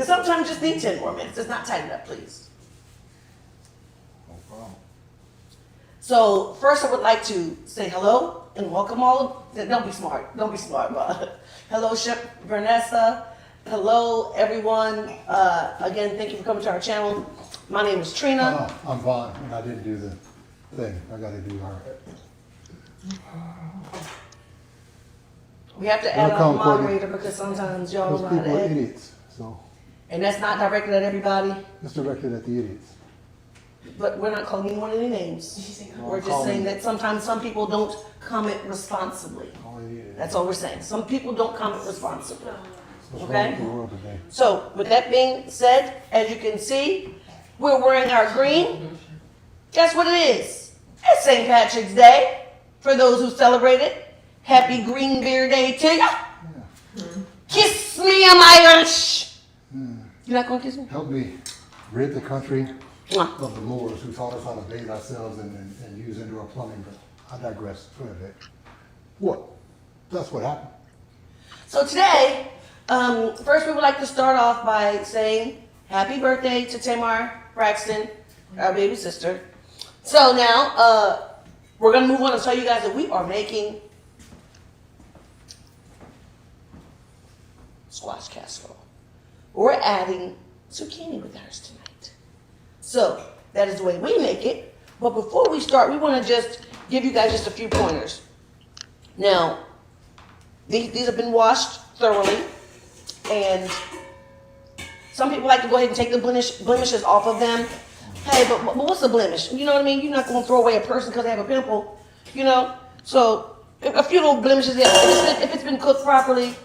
Because sometimes you just need 10 more minutes. It's not tight enough, please. No problem. So first I would like to say hello and welcome all of, don't be smart, but hello Chef Vanessa, hello everyone. Again, thank you for coming to our channel. My name is Trina. Oh, I'm Vaughn, and I didn't do the thing. I gotta do our. We have to add Welcome, a moderator because sometimes y'all Those don't know how people to are add. idiots, so And that's not directed at everybody, it's directed at the idiots. but we're not calling anyone any names. We're just saying that sometimes some people don't comment responsibly. All idiots. That's all we're saying. Some people don't comment responsibly. What's Okay. wrong with the world today? So with that being said, as you can see, we're wearing our green. Guess what it is? It's St. Patrick's Day. For those who celebrate it, happy Green Beer Day to ya. Yeah. Kiss me, I'm Irish. You're not gonna kiss me? Help me rid the country Mwah. of the Moors who taught us how to bathe ourselves and use indoor plumbing, but I digress for a bit. What? That's what happened. So today, first we would like to start off by saying happy birthday to Trina Braxton, our baby sister. So now, we're gonna move on and tell you guys that we are making squash casserole. We're adding zucchini with ours tonight. So that is the way we make it. But before we start, we want to just give you guys just a few pointers. Now, these have been washed thoroughly, and some people like to go ahead and take the blemishes off of them. Hey, but what's a blemish? You know what I mean? You're not going to throw away a person because they have a pimple, you know? So a few little blemishes, if it's been cooked properly,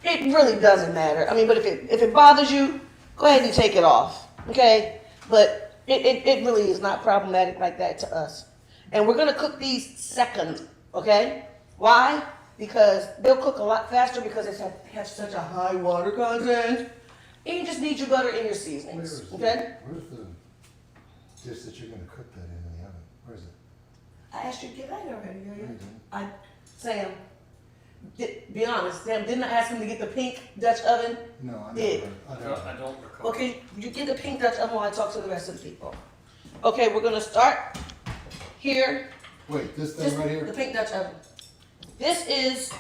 it really doesn't matter. I mean, but if it bothers you, go ahead and take it off, okay? But it really is not problematic like that to us. And we're going to cook these second, okay? Why? Because they'll cook a lot faster because they have such a high water content. And you just need your butter and your seasonings, okay? Where's the dish that you're gonna cook that in the oven? Where is it? I asked you to get that already, No, you didn't. Sam, be honest, Sam, didn't I ask him to get the pink Dutch oven? No, I Yeah. never. I don't recall. Okay, you get the pink Dutch oven while I talk to the rest of the people. Okay, we're gonna start here. Wait, this thing Just right the here? pink Dutch oven. This is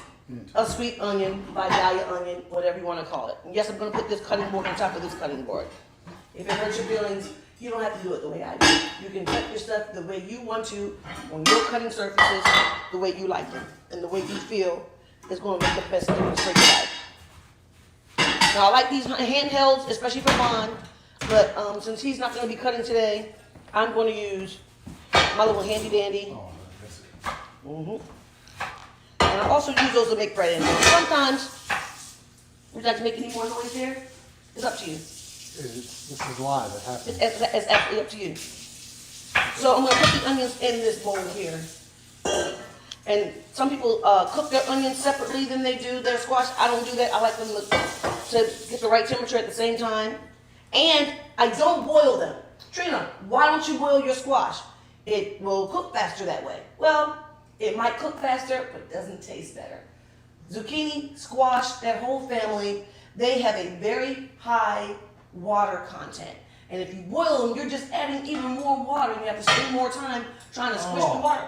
a sweet onion, Vidalia onion, whatever you want to call it. And yes, I'm going to put this cutting board on top of this cutting board. If it hurts your feelings, you don't have to do it the way I do. You can cut your stuff the way you want to on your cutting surfaces, the way you like them, and the way you feel is going to make the best difference for your life. Now, I like these handhelds, especially for Vaughn, but since he's not going to be cutting today, I'm going to use my little handy dandy. Oh, that's it. Mm-hmm. And I also use those to make bread in. Sometimes, would you like to make any more noise there? It's up to you. This is live, it happens. It's absolutely up to you. So I'm going to put the onions in this bowl here. And some people cook their onions separately than they do their squash. I don't do that. I like them to get the right temperature at the same time. And I don't boil them. Trina, why don't you boil your squash? It will cook faster that way. Well, it might cook faster, but it doesn't taste better. Zucchini, squash, that whole family, they have a very high water content. And if you boil them, you're just adding even more water, and you have to spend more time trying to squish the water.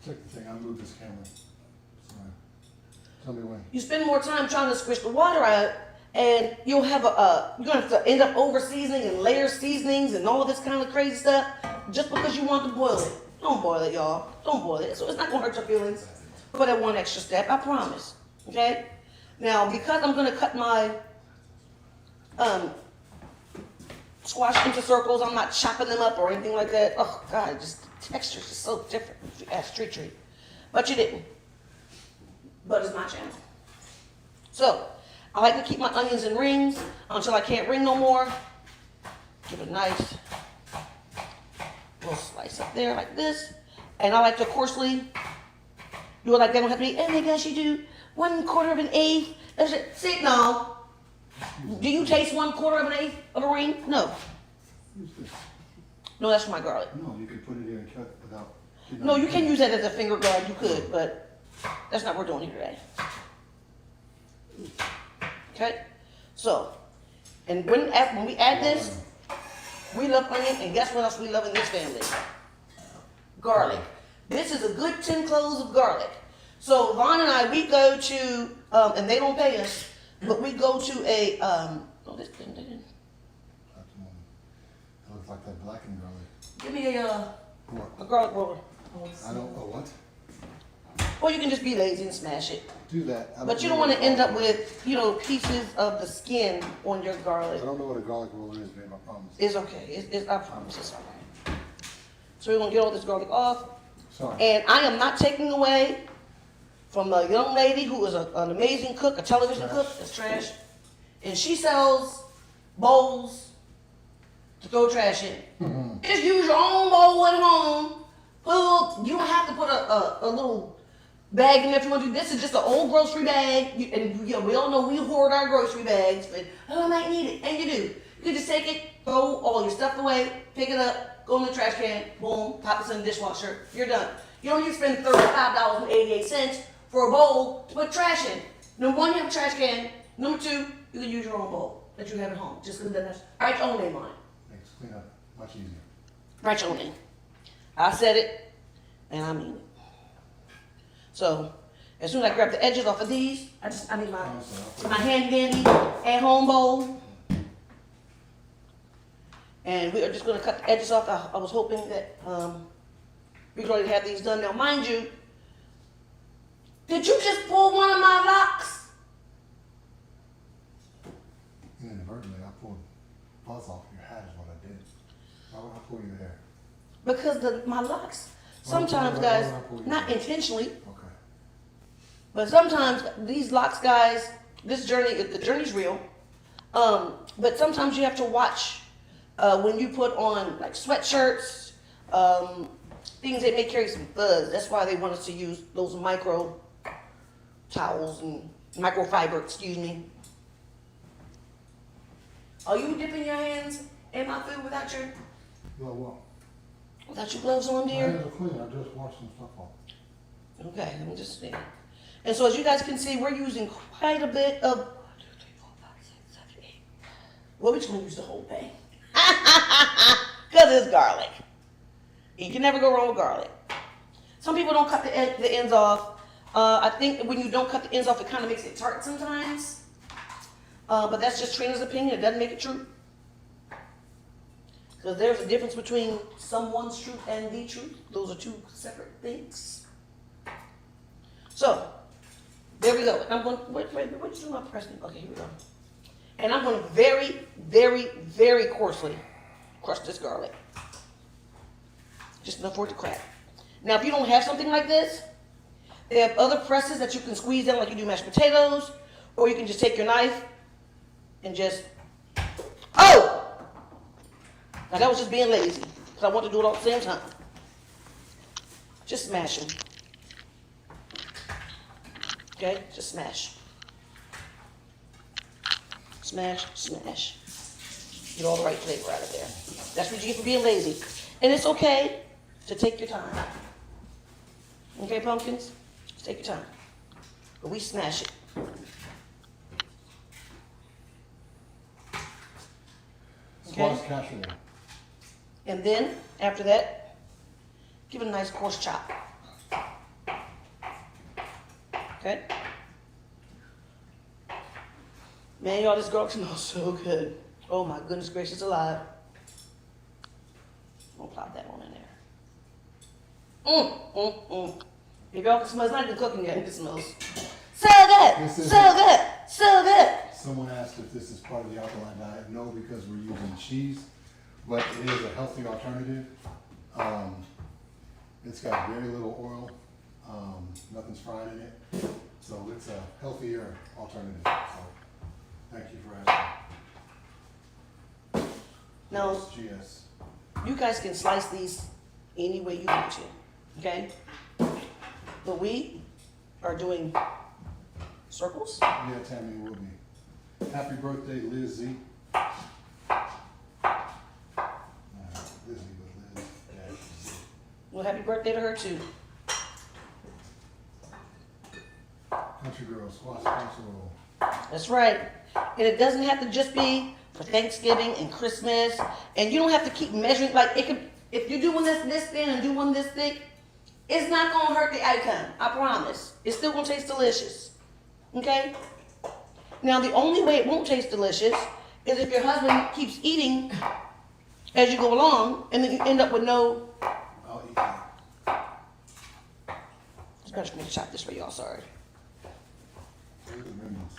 Check the thing, I moved this camera. Sorry. Tell me when. You spend more time trying to squish the water out, and you'll have you're gonna have to end up over seasoning and layer seasonings and all this kind of crazy stuff just because you want to boil it. Don't boil it, y'all. Don't boil it. So it's not gonna hurt your feelings. For that one extra step, I promise. Okay? Now, because I'm gonna cut my squash into circles, I'm not chopping them up or anything like that. Oh God, just the texture is just so different. If you ask Tree Tree, but you didn't. But it's my channel. So I like to keep my onions in rings until I can't ring no more. Give it a nice little slice up there like this. And I like to coarsely do it like that. Don't have to be, oh my gosh, you do 1/4 of an eighth. See, no. Do you taste 1/4 of an eighth of a ring? No. Use this. No, that's for my garlic. No, you can put it here and cut without. No, you can use that as a finger guard. You could, but that's not what we're doing here today. Okay? So, And when we add this, we love onion, and guess what else we love in this family? Garlic. This is a good 10 cloves of garlic. So Vaughn and I, we go to, and they don't pay us, but we go to a, oh, this thing, they didn't. It looks like that blackened garlic. Give me What? a garlic roller. I don't, what? Or you can just be lazy and smash it. Do that. But you don't want to end up with, pieces of the skin on your garlic. I don't know what a garlic roller is, babe, I promise. It's okay. I promise it's all right. So we're going to get all this garlic off. Sorry. And I am not taking away from a young lady who is an amazing cook, a television cook, that's trash. And she sells bowls to throw trash in. Mm-hmm. Just use your own bowl at home. You don't have to put a little bag in there if you want to do this. Is just an old grocery bag. We all know we hoard our grocery bags, but I might need it. And you do. You can just take it, throw all your stuff away, pick it up, go in the trash can, boom, pop it in the dishwasher. You're done. You don't need to spend $35.88 for a bowl to put trash in. Number one, you have a trash can. Number two, you can use your own bowl that you have at home. Just because it doesn't write your own name on it. Makes cleanup much easier. Write your own name. I said it, and I mean it. So, as soon as I grab the edges off of these, I need my handy dandy at-home bowl. And we are just going to cut the edges off. I was hoping that we could already have these done. Now, mind you, did you just pull one of my locks? Inadvertently, I pulled buzz off your hat is what I did. Why would I pull your hair? Because my locks, sometimes, guys, not intentionally, Okay. but sometimes these locks, guys, the journey's real. But sometimes you have to watch when you put on like sweatshirts, things that may carry some fuzz. That's why they want us to use those micro towels and microfiber, excuse me. Are you dipping your hands in my food without your gloves on, My dear? hands are clean. I just washed some stuff off. Okay, let me just see. And so as you guys can see, we're using quite a bit of, 1, 2, 3, 4, 5, 6, 7, 8. Well, we're just gonna use the whole thing. Because it's garlic. You can never go wrong with garlic. Some people don't cut the ends off. I think when you don't cut the ends off, it kind of makes it tart sometimes. But that's just Trina's opinion. It doesn't make it true. Because there's a difference between someone's truth and the truth. Those are two separate things. So, there we go. I'm going, wait, what you doing about pressing? Okay, here we go. And I'm going to very, very, very coarsely crush this garlic. Just enough for it to crack. Now, if you don't have something like this, they have other presses that you can squeeze in like you do mashed potatoes, or you can just take your knife and just, oh! Now that was just being lazy, because I want to do it all at the same time. Just smash them. Okay, just smash. Smash, smash. Get all the right flavor out of there. That's what you get for being lazy. And it's okay to take your time. Okay, pumpkins? Just take your time. But we smash it. Squash casserole. And then, after that, give it a nice coarse chop. Okay? Man, y'all, this garlic smells so good. Oh my goodness gracious alive. I'm gonna plop that one in there. If y'all can smell, it's not even cooking yet, it smells. So good! So good! So good! Someone asked if this is part of the alkaline diet. No, because we're using cheese, but it is a healthy alternative. It's got very little oil. Nothing's fried in it. So it's a healthier alternative. So thank you for asking. Now, GS. you guys can slice these any way you want to, okay? But we are doing circles. Yeah, Tammy will be. Happy birthday, Liz Z. Lizzie with Liz. Yeah, Z. Well, happy birthday to her too. Country girl, squash casserole. That's right. And it doesn't have to just be for Thanksgiving and Christmas, and you don't have to keep measuring. Like it could, if you're doing this thin and doing this thick, it's not gonna hurt the outcome. I promise. It's still gonna taste delicious. Okay. Now the only way it won't taste delicious is if your husband keeps eating as you go along, and then you end up with no. I'll eat that. It's better for me to chop this for y'all. Sorry. Look at the remnants.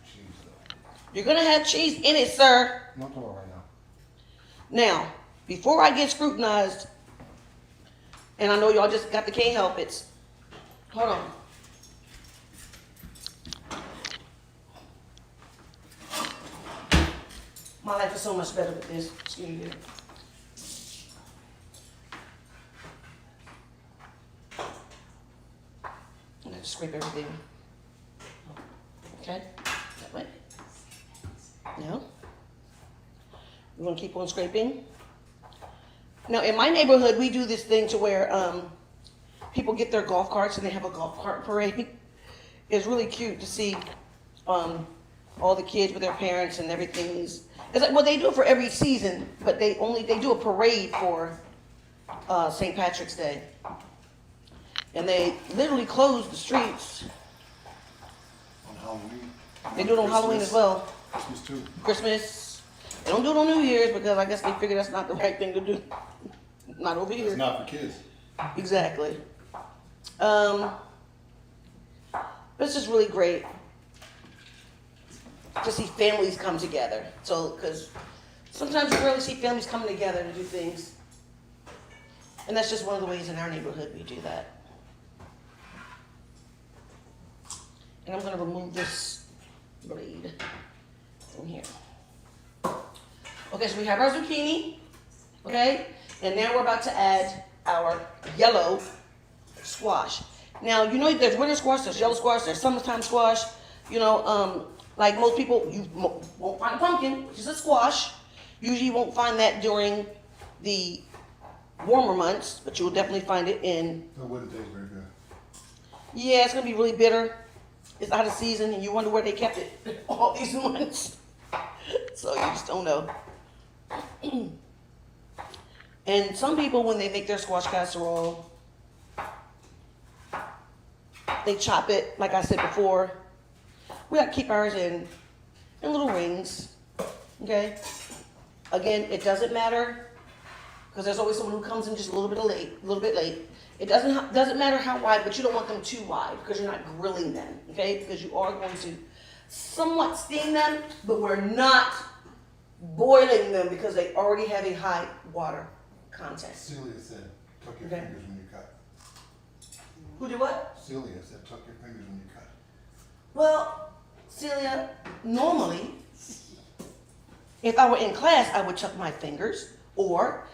Cheese though. You're gonna have cheese in it, sir. I'm not talking right now. Now, before I get scrutinized, and I know y'all just got the can't help it. Hold on. My life is so much better with this. Excuse me. I'm gonna scrape everything. Okay? That way. Now, we're gonna keep on scraping. Now, in my neighborhood, we do this thing to where people get their golf carts and they have a golf cart parade. It's really cute to see all the kids with their parents and everything. It's like, well, they do it for every season, but they do a parade for St. Patrick's Day. And they literally close the streets. On Halloween. They do it on Halloween as well. Christmas too. Christmas. They don't do it on New Year's because I guess they figure that's not the right thing to do. Not over here. It's not for kids. Exactly. But it's just really great to see families come together. So, because sometimes you rarely see families coming together to do things. And that's just one of the ways in our neighborhood we do that. And I'm going to remove this blade from here. Okay, so we have our zucchini. Okay, and now we're about to add our yellow squash. Now, you know, there's winter squash, there's yellow squash, there's summertime squash. You know, like most people, you won't find a pumpkin, which is a squash. Usually you won't find that during the warmer months, but you will definitely find it in. It wouldn't taste very good. Yeah, it's gonna be really bitter. It's out of season, and you wonder where they kept it all these months. So you just don't know. And some people, when they make their squash casserole, they chop it, like I said before. We got to keep ours in little rings, okay? Again, it doesn't matter, because there's always someone who comes in just a little bit late. It doesn't matter how wide, but you don't want them too wide, because you're not grilling them, okay? Because you are going to somewhat steam them, but we're not boiling them because they already have a high water content. Celia said, tuck your Okay. fingers when you cut. Who did what? Celia said, tuck your fingers when you cut. Well, Celia, normally, if I were in class, I would tuck my fingers, or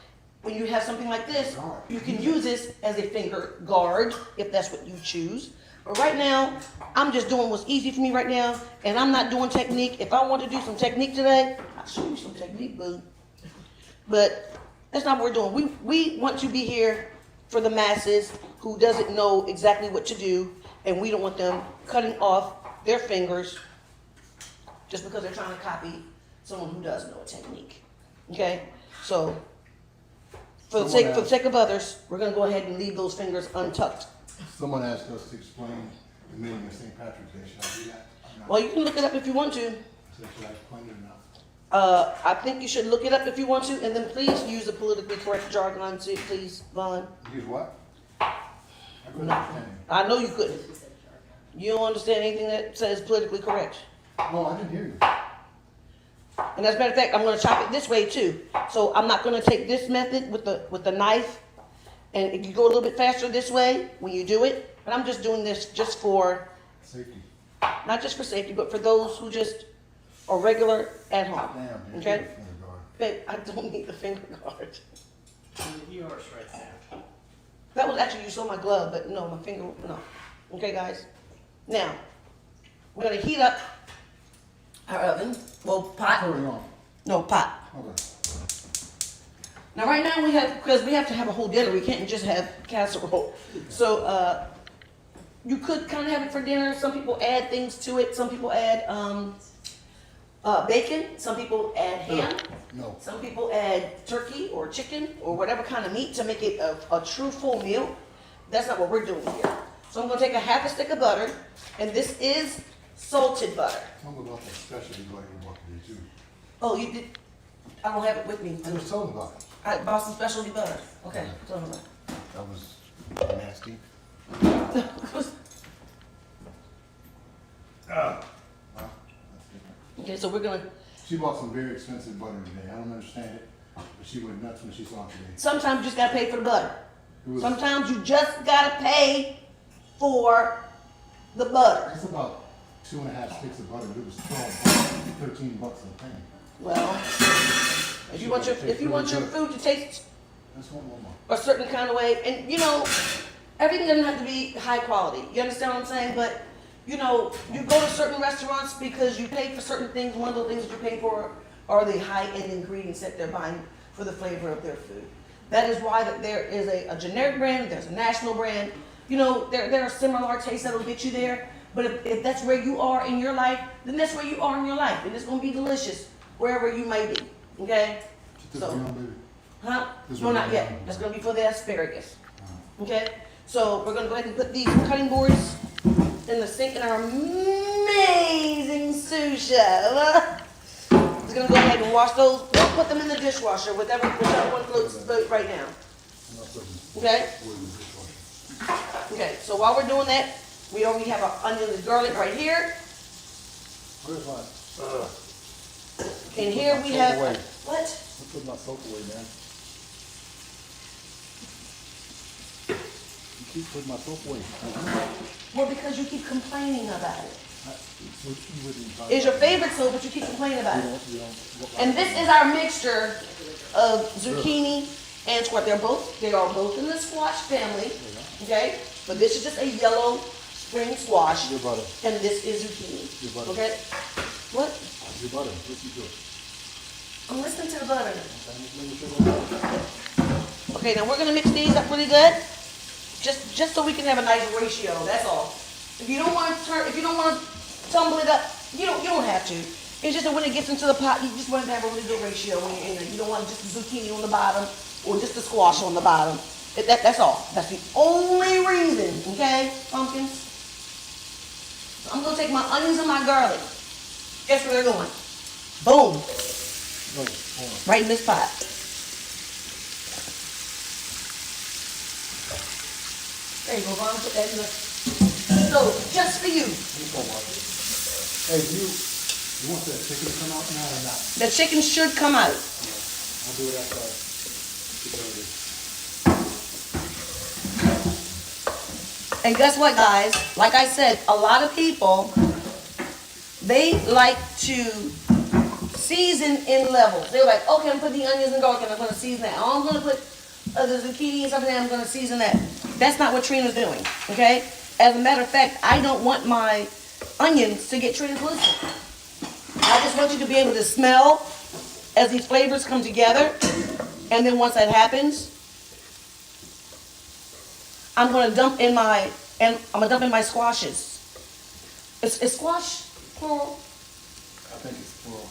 when you have something like this, you can use this as a finger guard, if that's what you choose. But right now, I'm just doing what's easy for me right now, and I'm not doing technique. If I want to do some technique today, I'll show you some technique, boo. But that's not what we're doing. We want to be here for the masses who doesn't know exactly what to do, and we don't want them cutting off their fingers just because they're trying to copy someone who does know a technique. Okay? So, for the sake of others, we're going to go ahead and leave those fingers untucked. Someone asked us to explain the meaning of St. Patrick's Day. Should I do that? Or not? Well, you can look it up if you want to. So should I explain it or not? I think you should look it up if you want to, and then please use the politically correct jargon too, please, Vaughn. Use what? I couldn't understand. I know you couldn't. You don't understand anything that says politically correct. No, I didn't hear you. And as a matter of fact, I'm going to chop it this way too. So I'm not going to take this method with the knife, and it can go a little bit faster this way when you do it. But I'm just doing this just for Safety. not just for safety, but for those who just are regular at home. Damn, dude. Okay? Finger guard. Babe, I don't need the finger guard. Yours right there. That was actually, you saw my glove, but no, my finger, no. Okay, guys? Now, we're gonna heat up our oven, well, pot. Turn it on. No, pot. Okay. Now, right now because we have to have a whole dinner, we can't just have casserole. So, you could kind of have it for dinner. Some people add things to it. Some people add, bacon, some people add ham, No. some people add turkey or chicken or whatever kind of meat to make it a true full meal. That's not what we're doing here. So I'm gonna take a half a stick of butter, and this is salted butter. Tell me about that specialty butter you bought today too. Oh, you did, I don't have it with me. I just told me about it. I bought some specialty butter. Okay, tell me about That was nasty. it. Huh? That's different. Okay, so we're gonna, She bought some very expensive butter today. I don't understand it, but she went nuts when she saw it today. sometimes you just gotta pay for the butter. It was, Sometimes you just gotta pay for the butter. it's about 2.5 sticks of butter. It was 12 bucks, $13 a thing. Well, if you want your food to taste That's one more. a certain kind of way, and you know, everything doesn't have to be high quality. You understand what I'm saying? But you know, you go to certain restaurants because you pay for certain things. One of the things that you pay for are the high-end ingredients that they're buying for the flavor of their food. That is why that there is a generic brand, there's a national brand. You know, there are similar tastes that'll get you there. But if that's where you are in your life, then that's where you are in your life, and it's gonna be delicious wherever you may be. Okay? She took So, me on, baby. huh? This No, one not right yet. here. That's gonna be for the asparagus. Okay? So we're gonna go ahead and put these cutting boards in the sink in our amazing sous chef. We're gonna go ahead and wash those. Don't put them in the dishwasher, whichever one floats the boat right now. I'm not putting Okay? wood in the dishwasher. Okay, so while we're doing that, we already have our onions and garlic right here. Where's my, And here we have, Away. what? I put my soap away, man. You keep putting my soap away. Well, because you keep complaining about it. You wouldn't talk It's your about it. favorite soap, but you keep complaining about it. You don't. And this is our mixture of zucchini and squash. They are both in the squash family, okay? But this is just a yellow spring squash, Your butter. and this is zucchini, Your butter. okay? What? Your butter. Listen to it. I'm listening to the butter. Let me show you. Okay, now we're gonna mix these up really good, just so we can have a nice ratio. That's all. If you don't want to tumble it up, you don't have to. It's just that when it gets into the pot, you just want to have a really good ratio when you're in there. You don't want just the zucchini on the bottom or just the squash on the bottom. That's all. That's the only reason, okay, pumpkins? So I'm gonna take my onions and my garlic. Guess where they're going? Boom, No, hold on. right in this pot. There you go, Vaughn, put that in the stove, just for you. Hey, you want that chicken to come out now or not? The chicken should come out. I'll do it outside. Get ready. And guess what, guys? Like I said, a lot of people, they like to season in levels. They're like, okay, I'm putting the onions and garlic and I'm gonna season that. Oh, I'm gonna put the zucchini and something and I'm gonna season that. That's not what Trina's doing, okay? As a matter of fact, I don't want my onions to get translucent. I just want you to be able to smell as these flavors come together. And then once that happens, I'm gonna dump in my squashes. Is squash plural? I think it's plural.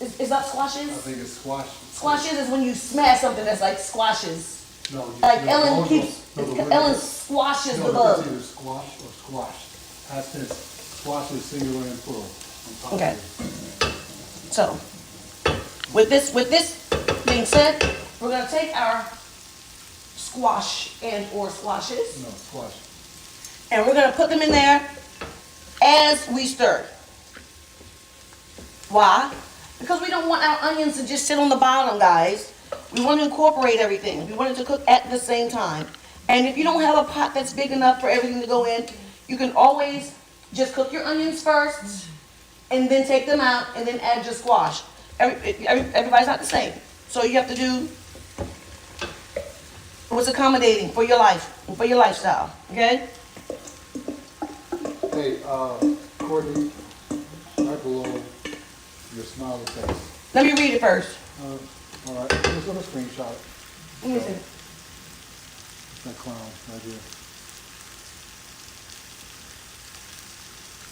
Is that I squashes? think it's squash. Squashes is when you smash something that's like squashes. No, Like no, Ellen no, keeps, no, no, Ellen squashes no, the it's bug. either squash or squash. Past tense, squash is singular and plural. I'm Okay. positive. So, with this being said, we're gonna take our squash and or squashes, No, squash. and we're gonna put them in there as we stir. Why? Because we don't want our onions to just sit on the bottom, guys. We want to incorporate everything. We want it to cook at the same time. And if you don't have a pot that's big enough for everything to go in, you can always just cook your onions first, and then take them out, and then add your squash. Everybody's not the same. So you have to do what's accommodating for your life and for your lifestyle, okay? Hey, Courtney, right below your smiley face. Let me read it first. All right, I'm just gonna screenshot it. Let me see. That clown right here.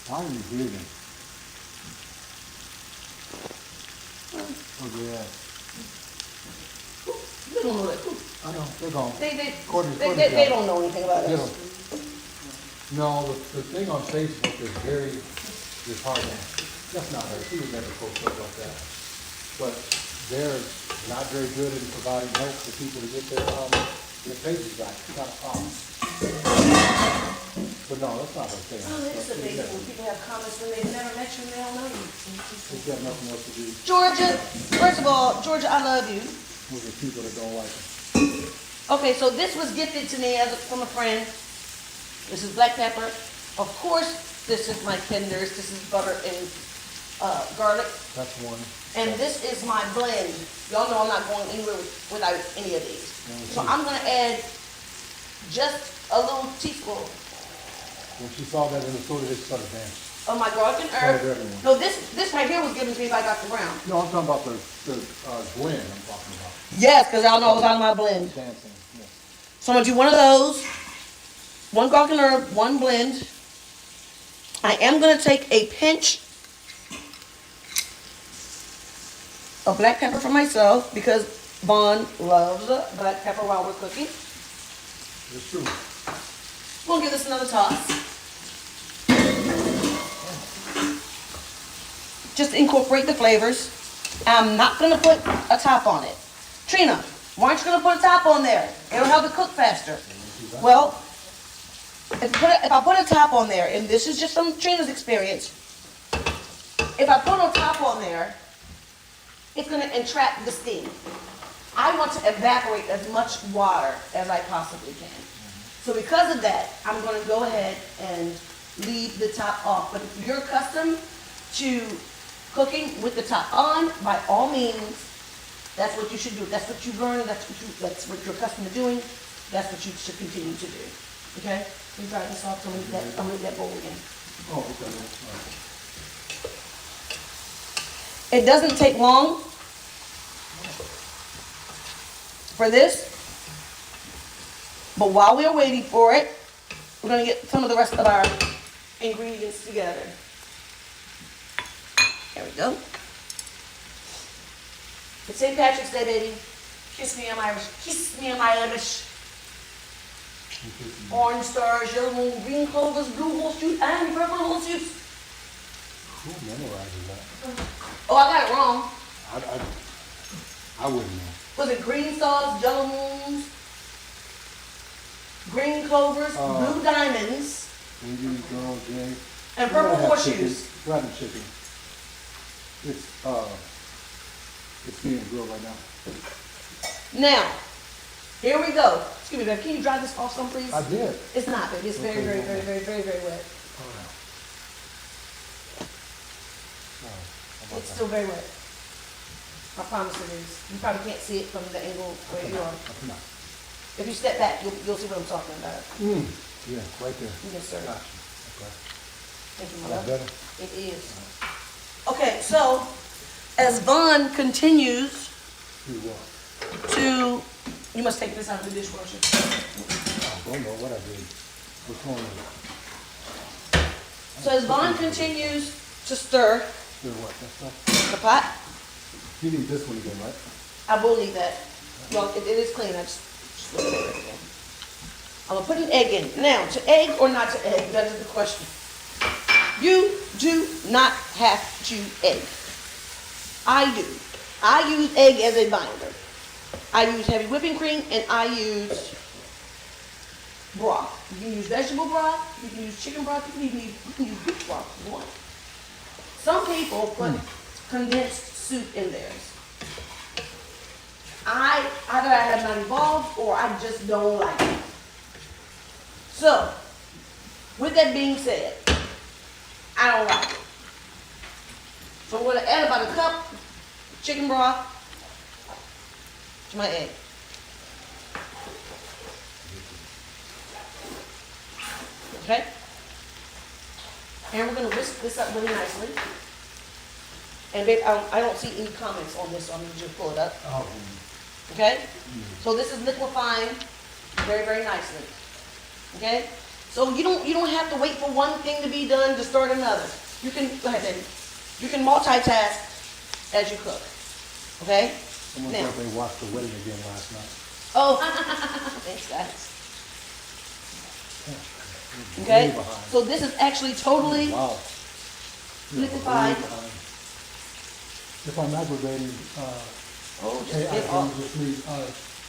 Why are you breathing? Oh, yeah. You don't know that. I know, they're gone. Courtney's They got it. don't know anything about Get us. 'em. No, the thing on Facebook is very disheartening. That's not her, she would never post stuff like that. But they're not very good in providing help for people to get their pages back. It's not a problem. But no, that's not her thing. Oh, it's amazing when people have comments when they've never met you and they don't know you. She's got nothing else to do Georgia, first of all, Georgia, I love you. with the people that don't like her. Okay, so this was gifted to me from a friend. This is black pepper. Of course, this is my tenders. This is butter and garlic. That's one. And this is my blend. Y'all know I'm not going anywhere without any of these. So I'm gonna add just a little teaspoon When she saw that in the store, they started dancing. of my garlic and Started herb. everyone. No, this right here was given to me by Dr. Brown. No, I'm talking about the blend I'm talking about. Yes, because y'all know about my blend. Dancing, yes. So I'm gonna do one of those, one garlic and herb, one blend. I am gonna take a pinch of black pepper for myself because Vaughn loves black pepper while we're cooking. It's true. We'll give this another toss. Just to incorporate the flavors. I'm not gonna put a top on it. Trina, why aren't you gonna put a top on there? It'll help it cook faster. Well, if I put a top on there, and this is just from Trina's experience, if I put a top on there, it's gonna entrap the steam. I want to evaporate as much water as I possibly can. So because of that, I'm gonna go ahead and leave the top off. But if you're accustomed to cooking with the top on, by all means, that's what you should do. That's what you've learned, that's what you're accustomed to doing, that's what you should continue to do. Okay? You dry this off, I'm gonna leave that bowl again. Oh, okay. All right. It doesn't take long for this, but while we're waiting for it, we're gonna get some of the rest of our ingredients together. There we go. It's St. Patrick's Day, baby. Kiss me, I'm Irish. Kiss me, I'm Irish. Orange stars, yellow moon, green clovers, blue horseshoes, and purple horseshoes. Who memorizes that? Oh, I got it wrong. I wouldn't know. Was it green stars, yellow moons, green clovers, blue diamonds, Indian girl, Jay. and purple horseshoes? We're having chicken. It's being grilled right now. Now, here we go. Excuse me, babe. Can you dry this off some, please? I did. It's not, baby. It's very, very, very, very, very, very wet. It's still very wet. I promise it is. You probably can't see it from the angle where you are. If you step back, you'll see what I'm talking about. Yeah, right there. Yes, sir. Gotcha. Okay. Thank you, my That love. better? It is. Okay, so as Vaughn continues Do what? to, you must take this out of the dishwasher. I don't know what I did. Which one is it? So as Vaughn continues to stir Do what? That stuff? the pot, You need this one again, right? I will need that. Well, it is clean. I just look at it again. I'm gonna put an egg in. Now, to egg or not to egg, that is the question. You do not have to egg. I do. I use egg as a binder. I use heavy whipping cream and I use broth. You can use vegetable broth, you can use chicken broth, you can even use beef broth if you want. Some people put condensed soup in theirs. Either I have not evolved or I just don't like it. So, with that being said, I don't like it. So we're gonna add about a cup of chicken broth to my egg. Okay? And we're gonna whisk this up really nicely. And babe, I don't see any comments on this, so I'm gonna just pull it up. Oh. Okay? So this is liquefying very, very nicely. Okay? So you don't have to wait for one thing to be done to start another. You can, go ahead, baby. You can multitask as you cook. okay? Someone Now, said they watched the wedding again last night. oh, thanks guys. Way Okay, behind. so this is actually totally Wow. liquefied. If I'm aggravating, Oh, just hey, I get can off. just read,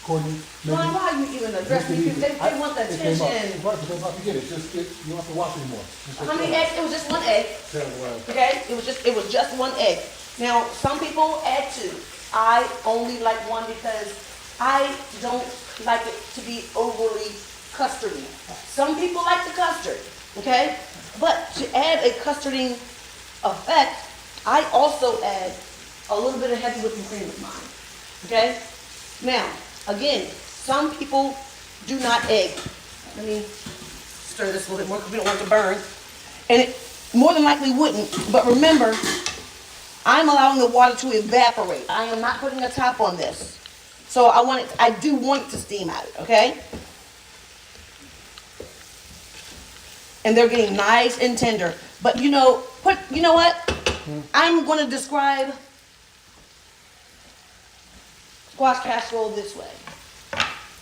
Courtney, maybe. Why are you even addressing me? They want the It came up. attention. Right, but they're about to get it, just, you don't have to watch anymore. Just How many eggs? It was just one egg. Well, Okay, it was just one egg. Now, some people add two. I only like one because I don't like it to be overly custardy. Some people like the custard, okay? But to add a custarding effect, I also add a little bit of heavy whipping cream with mine, okay? Now, again, some people do not egg. Let me stir this a little bit more because we don't want it to burn. And it more than likely wouldn't, but remember, I'm allowing the water to evaporate. I am not putting a top on this. So I do want it to steam out, okay? And they're getting nice and tender. But you know what? I'm gonna describe squash casserole this way.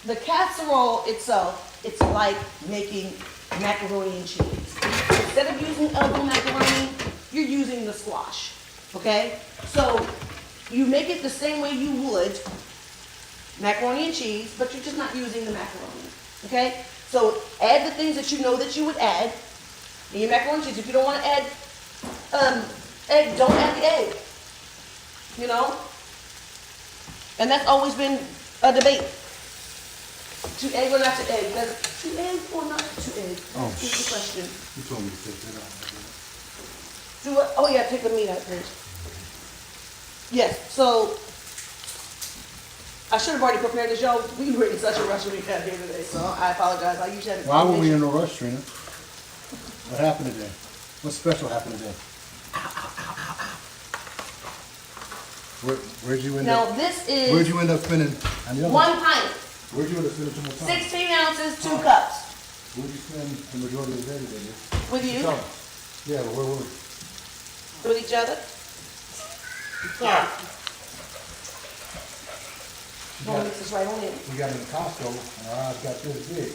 The casserole itself, it's like making macaroni and cheese. Instead of using elbow macaroni, you're using the squash, okay? So you make it the same way you would macaroni and cheese, but you're just not using the macaroni, okay? So add the things that you know that you would add in your macaroni and cheese. If you don't want to add egg, don't add the egg, you know? And that's always been a debate. To egg or not to egg? To egg or not to egg? Oh, That's the question. you told me to take that out. Do what? Oh yeah, take the meat out, please. Yes, so I should have already prepared this, y'all. We were in such a rush when we got here today, so I apologize. I usually have. Why were we in a rush, Trina? What happened today? What special happened today? Where'd you end Now up? this Where'd is you end up spending? On the other? 1 pint, Where'd you end up spending too much time? 16 ounces, 2 cups. Where'd you spend the majority of the day today? With you, Tell me. Yeah, but where were we? with each other. Yeah. She Gonna got, mix this right on in. we got into Costco and our eyes got this big.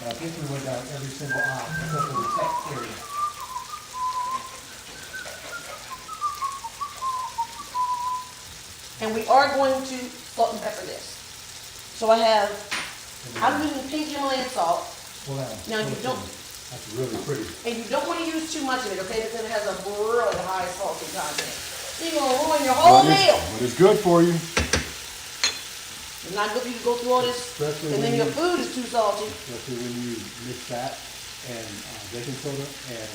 And I think we went down every single aisle except for the tech area. And we are going to salt and pepper this. So I'm using pink Himalayan salt, Well, Now, you don't- That's really pretty. and you don't want to use too much of it, okay? Because it has a really high salty content. You're gonna ruin your whole meal. But it's good for you. It's not good for you to go through all this, Especially and then when your you- food is too salty. Especially when you mix that and baking soda and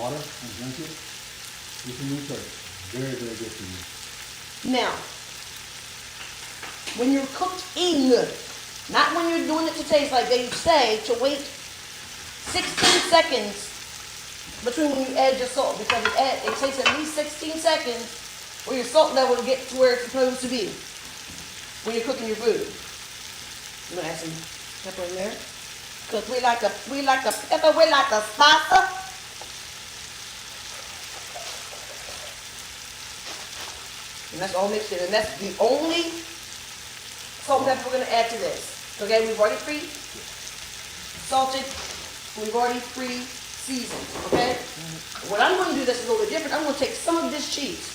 water and drink it. You can use it. Very, very good for you. Now, when you're cooking, not when you're doing it to taste, like they say, to wait 16 seconds between when you add your salt, because it takes at least 16 seconds for your salt level to get to where it's supposed to be when you're cooking your food. I'm gonna add some pepper in there, because we like the pepper, we like the spice. And that's all mixed in, and that's the only salt and pepper we're gonna add to this. Okay, we've already pre-salted, we've already pre-seasoned, okay? What I'm gonna do that's a little bit different, I'm gonna take some of this cheese.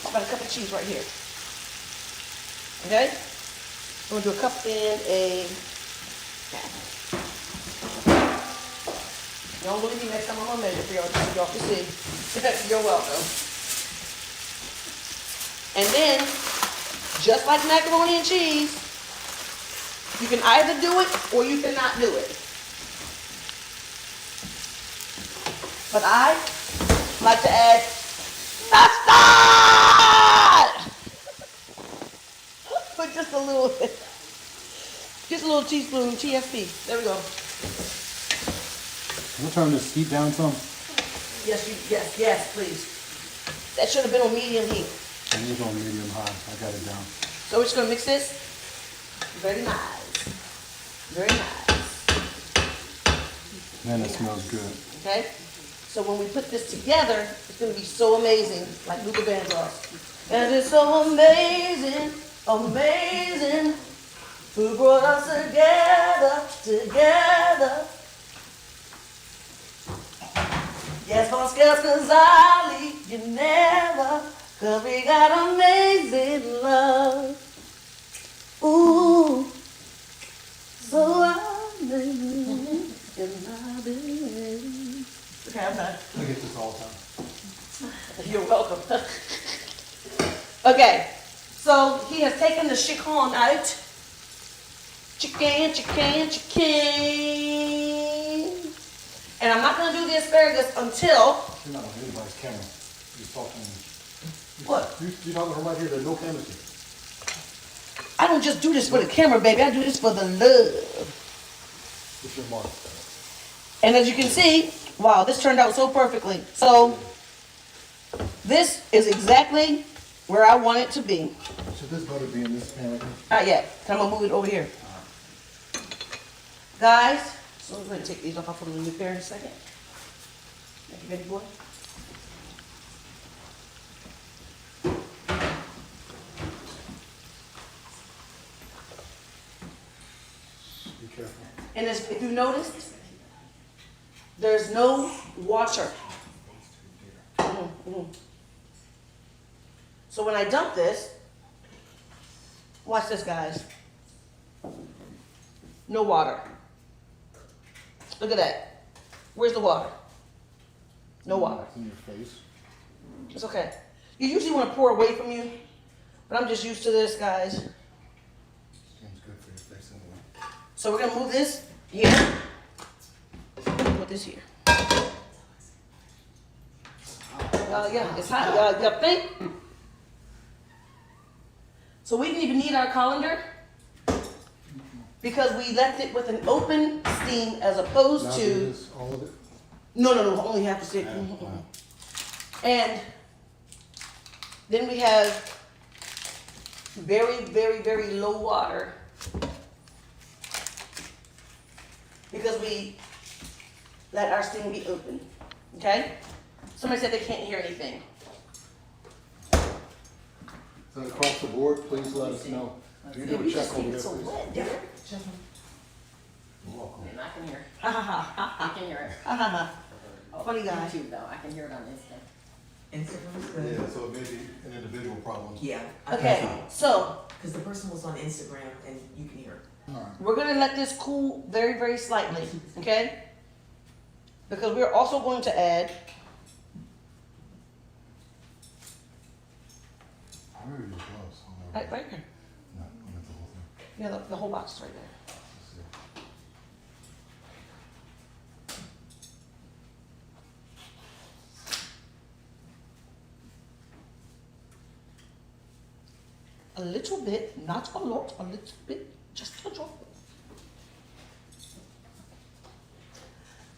About a cup of cheese right here. Okay? I'm gonna do a cup and a half. Don't believe me, next time I'm gonna measure for y'all, just so y'all can see. You're welcome. And then, just like macaroni and cheese, you can either do it or you cannot do it. But I like to add mustard! Put just a little teaspoon TSP. There we go. We'll turn this heat down some. Yes, please. That should have been on medium heat. And it's on medium high. I got it down. So we're just gonna mix this. Very nice. Very nice. Man, that smells good. Okay? So when we put this together, it's gonna be so amazing, like Luther Vandross. And it's so amazing, amazing, who brought us together, together. Yes, Vasquez Gonzalez, you never, 'cause we got amazing love. Ooh, so amazing, and I believe. Okay, I'm done. I get this all the time. You're welcome. Okay, so he has taken the chicken out. Chicken, chicken, chicken. And I'm not gonna do the asparagus until, You're not on anybody's camera. You're talking. what? You're talking from right here, there's no cameras here. I don't just do this for the camera, baby. I do this for the love. It's your mark. And as you can see, wow, this turned out so perfectly. So, this is exactly where I want it to be. Should this butter be in this pan right here? Not yet. I'm gonna move it over here. Guys, so I'm gonna take these off. I'll put them in the pair in a second. Thank you, baby boy. Be careful. And if you noticed, there's no water. So when I dump this, watch this, guys. No water. Look at that. Where's the water? No water. It's in your face. It's okay. You usually want to pour away from you, but I'm just used to this, guys. Seems good for your face anyway. So we're gonna move this here. Put this here. Yeah, it's hot. You think? So we didn't even need our colander because we left it with an open steam as opposed Now do to. this, all of it? No, only half a stick. Wow. And then we have very, very, very low water because we let our steam be open. Okay? Somebody said they can't hear anything. Is that across the board? Please let us know. You do a check over there, so please. wet, dear. You're welcome. And I can hear. Ha ha ha I can hear it. ha ha. Funny guy. YouTube though, I can hear it on Insta. Instagram's good. Yeah, so it may be an individual problem. Yeah. Okay, so Because the person was on Instagram and you can hear. All right. we're gonna let this cool very, very slightly, okay? Because we're also going to add Where are your gloves? Oh, no. right here. No, I meant the whole thing. Yeah, the whole box is right there. Let's see. A little bit, not a lot, a little bit, just a drop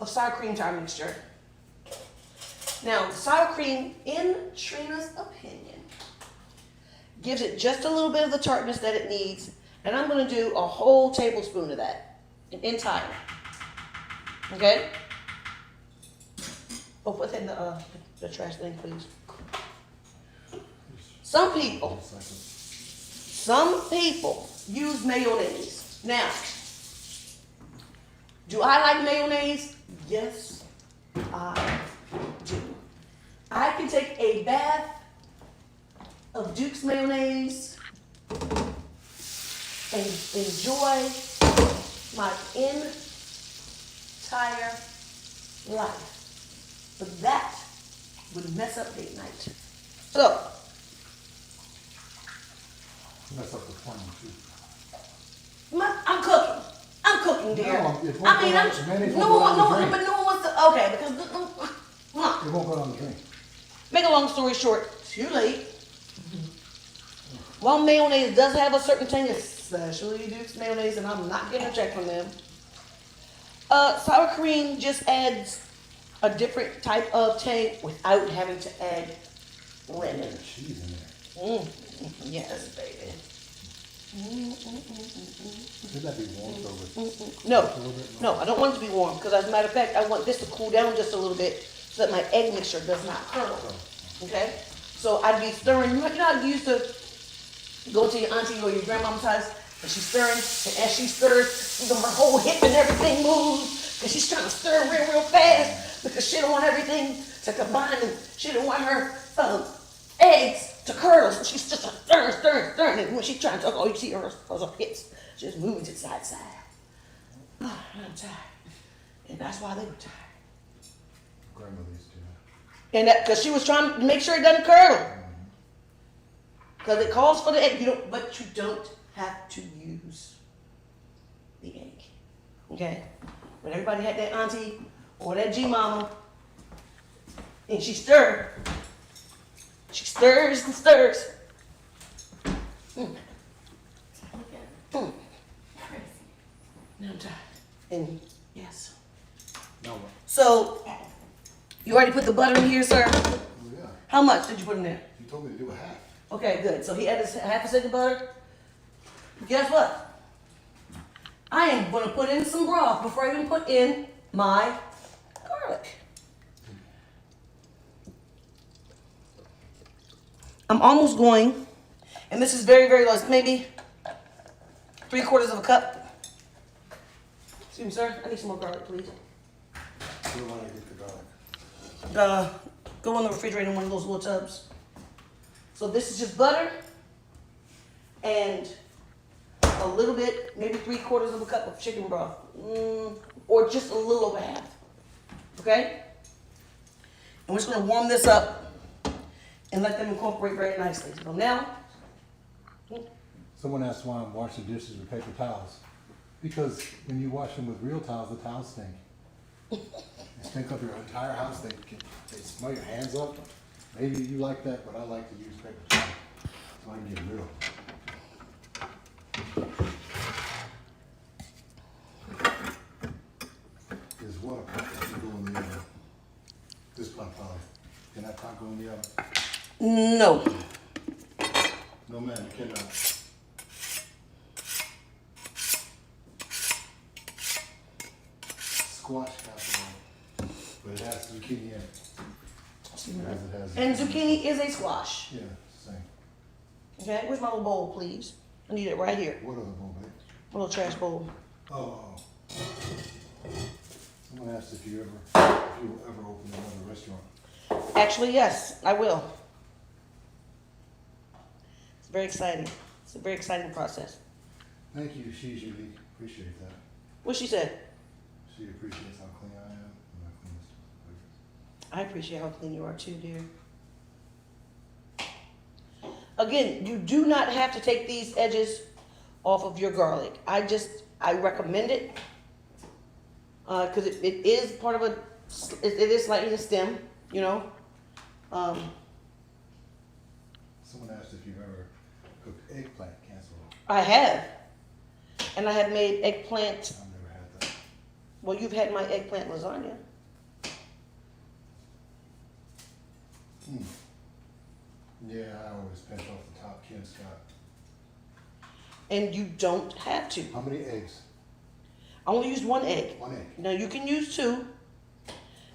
of sour cream to our mixture. Now, sour cream, in Trina's opinion, gives it just a little bit of the tartness that it needs, and I'm gonna do a whole tablespoon of that, an entire. Okay? Oh, put that in the trash thing, please. Some people use mayonnaise. Now, do I like mayonnaise? Yes, I do. I can take a bath of Duke's mayonnaise and enjoy my entire life. But that would mess up date night. So, Mess up the plan too. I'm cooking. I'm cooking, dear. No, it won't I mean, go I'm. down- mayonnaise No won't go one, down no, the drain. but no one wants to. Okay, because come on. It won't go down the drain. Make a long story short, too late. While mayonnaise does have a certain thing, especially Duke's mayonnaise, and I'm not getting a check from them. Sour cream just adds a different type of tang without having to add lemon. Cheese in there. Yes, baby. Should that be warm over? No, A little bit? no, I don't want it to be warm, because as a matter of fact, I want this to cool down just a little bit so that my egg mixture does not curdle. Okay? So I'd be stirring, you know how you used to go to your auntie or your grandmama's house and she's stirring, and as she stirs, her whole hip and everything moves, because she's trying to stir real fast because she don't want everything to combine and she don't want her eggs to curdle. So she's just stirring, and when she's trying to, you see her hips just moving to side to side. Oh, I'm tired. And that's why they were tired. Grandmother used to do that. And that, because she was trying to make sure it doesn't curdle. Because it calls for the egg, but you don't have to use the egg. Okay? When everybody had that auntie or that G-mama, and she stirs and stirs. Look at it. Crazy. Now I'm tired. And yes. Now what? So, you already put the butter in here, sir? Oh, yeah. How much did you put in there? You told me to do a half. Okay, good. So he added half a stick of butter. Guess what? I am going to put in some broth before I even put in my garlic. I'm almost going, and this is very, very low. It's maybe 3/4 of a cup. Excuse me, sir. I need some more garlic, please. You want to get the garlic. Go in the refrigerator in one of those little tubs. So this is just butter and a little bit, maybe 3/4 of a cup of chicken broth, or just a little over half. Okay? And we're just gonna warm this up and let them incorporate very nicely. So now, Someone asked why I'm washing dishes with paper towels. Because when you wash them with real towels, the towels stink. They stink up your entire house. They smell your hands up. Maybe you like that, but I like to use paper towels so I can get real. Is water pot that can go in the oven? This pot probably. Can that pot go in the oven? no. No, man, you cannot. Squash casserole, but it has zucchini in it. And zucchini is a squash. Yeah, same. Okay, where's my little bowl, please? I need it right here. What other bowl, babe? My little trash bowl. Oh. Someone asked if you will ever open another restaurant. Actually, yes, I will. It's very exciting. It's a very exciting process. Thank you, she's unique. Appreciate that. What she said? She appreciates how clean I am and how clean this place is. I appreciate how clean you are too, dear. Again, you do not have to take these edges off of your garlic. I recommend it because it is part of it is slightly a stem, you know. Someone asked if you've ever cooked eggplant casserole. I have. And I have made eggplant. I've never had that. Well, you've had my eggplant lasagna. Yeah, I always pinch off the top. Ken Scott. And you don't have to. How many eggs? I only used one egg. One egg. Now you can use two,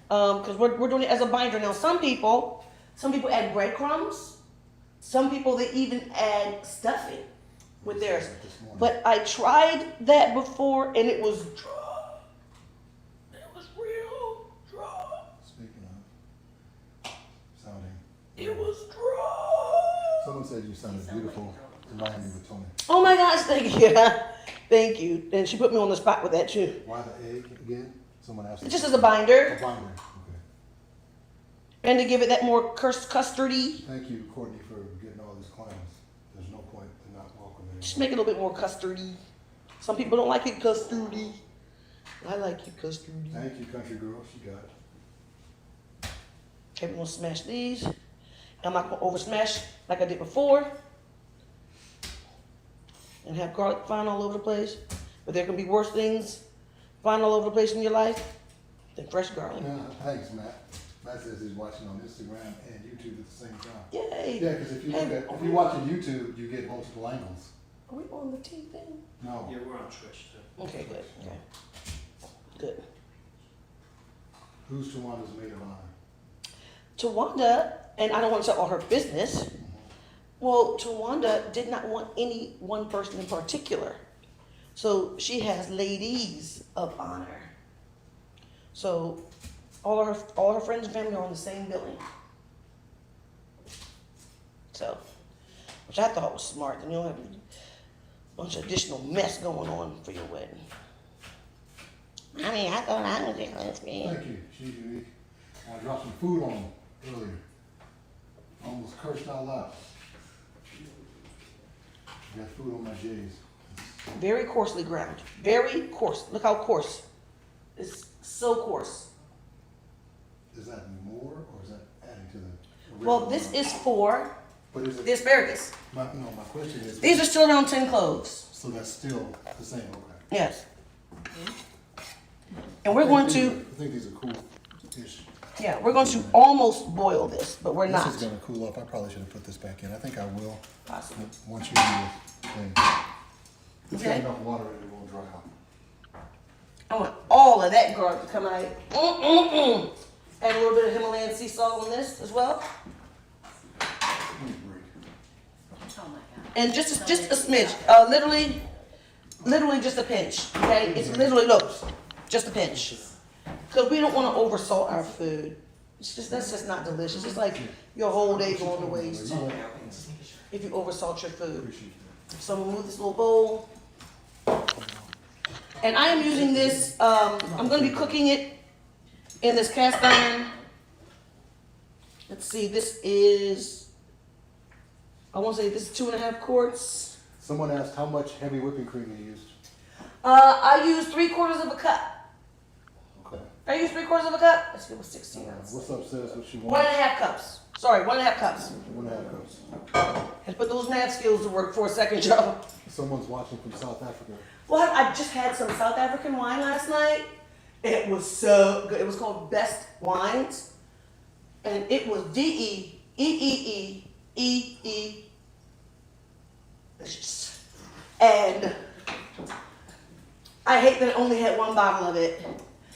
because we're doing it as a binder. Now some people add breadcrumbs. Some people they even add stuffing with theirs. This morning. But I tried that before and it was dry. It was real dry. Speaking of sounding. It was dry. Someone said you sounded beautiful in Miami with Tony. Oh my gosh, thank you. Thank you. And she put me on the spot with that too. Why the egg again? Someone asked. Just as a binder. A binder. Okay. And to give it that more custardy. Thank you, Courtney, for getting all these clients. There's no point in not welcoming Just anyone. make it a little bit more custardy. Some people don't like it custardy. I like it custardy. Thank you, country girl. She got it. Okay, we're gonna smash these. I'm not gonna over smash like I did before. And have garlic flying all over the place. But there can be worse things flying all over the place in your life than fresh garlic. Yeah, thanks, Matt. Matt says he's watching on Instagram and YouTube at the same time. Yay! Yeah, because if you watch on YouTube, you get multiple angles. Are we on the T thing? No. Yeah, we're on Twitch too. Okay, good, okay. Good. Who's Tawanda's maid of honor? Tawanda, and I don't want to tell all her business. Well, Tawanda did not want any one person in particular. So she has ladies of honor. So all her friends and family are on the same billing. So, which I thought was smart. Then you don't have a bunch of additional mess going on for your wedding. I mean, I thought I was just Thank you. She's unique. I dropped some food on him earlier. Almost cursed out loud. Got food on my J's. very coarsely ground. Very coarse. Look how coarse. It's so coarse. Is that more or is that adding to the? Well, original this amount? is for But is the it, asparagus. my question is. These are still around 10 cloves. So that's still the same, okay. Yes. And we're going to, I think these are cool-ish. yeah, we're going to almost boil this, but we're This not. is gonna cool off. I probably should have put this back in. I think I will, Possibly. once you do this thing. It's got Okay. enough water in it, it won't dry out. I want all of that garlic to come out. Add a little bit of Himalayan sea salt on this as well. Let me breathe. Oh my God. And just a smidge. Literally just a pinch. Okay? It's literally, look, just a pinch. Because we don't want to oversalt our food. That's just not delicious. It's like your whole day going to waste if you oversalt your food. Appreciate that. So I'm gonna move this little bowl. And I am using this, I'm gonna be cooking it in this cast iron. Let's see, this is, I wanna say this is 2.5 quarts. Someone asked how much heavy whipping cream you used. I used 3/4 of a cup. Okay. I used 3/4 of a cup. Let's give it 16 ounces. What's up, says what she 1.5 wants? cups. Sorry, 1.5 cups. 1.5 cups. Had to put those math skills to work for a second, Joe. Someone's watching from South Africa. Well, I just had some South African wine last night. It was so good. It was called Best Wines. And it was DEEEEEE. And I hate that I only had one bottle of it.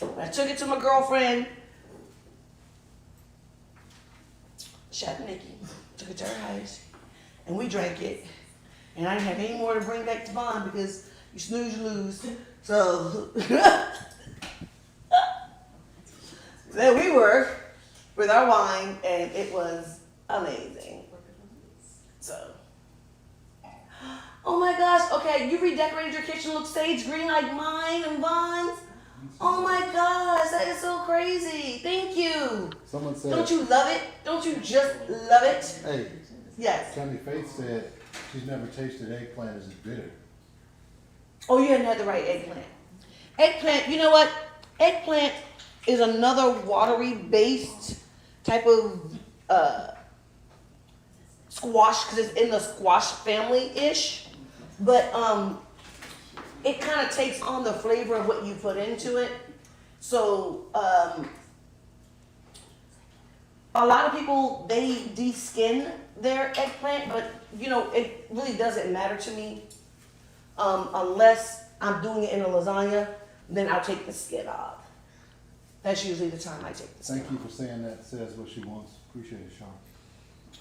But I took it to my girlfriend, Chef Nikki. Took it to her house. And we drank it. And I didn't have any more to bring back to Bond because you snooze, you lose. So there we were with our wine, and it was amazing. So, oh my gosh, okay, you redecorated your kitchen, look sage green like mine and Bond's. Oh my gosh, that is so crazy. Thank you. Someone said, Don't you love it? Don't you just love it? hey, Yes. Tammy Faith said she's never tasted eggplant as bitter. Oh, you hadn't had the right eggplant. Eggplant, you know what? Eggplant is another watery based type of squash because it's in the squash family-ish. But it kind of takes on the flavor of what you put into it. So a lot of people, they de-skin their eggplant, but you know, it really doesn't matter to me. Unless I'm doing it in a lasagna, then I'll take the skin off. That's usually the time I take the skin Thank you off. for saying that, says what she wants. Appreciate it, Sean.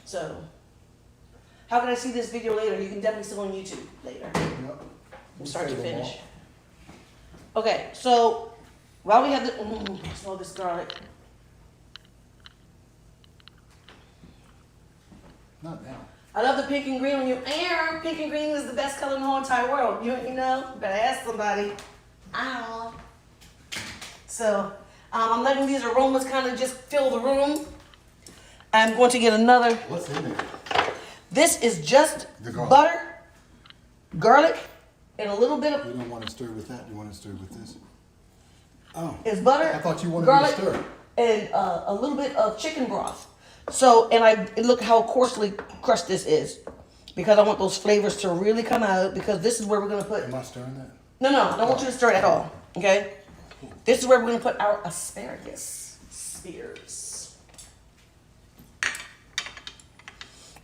So, how can I see this video later? You can definitely see it on YouTube later, Yep. from start to Save them all. finish. Okay, so while we have the, smell this garlic. Not now. I love the pink and green on you. And pink and green is the best color in the whole entire world. You know, better ask somebody. Ow. So, I'm letting these aromas kind of just fill the room. I'm going to get another. What's in there? This is just The garlic. butter, garlic, and a little bit of, You don't want to stir with that. You want to stir with this. Oh. it's butter, I thought you wanted garlic, me to stir. and a little bit of chicken broth. So, and look how coarsely crushed this is. Because I want those flavors to really come out, because this is where we're going to put. Am I stirring that? No, I don't want you to stir it at all. Okay? This is where we're going to put our asparagus spears.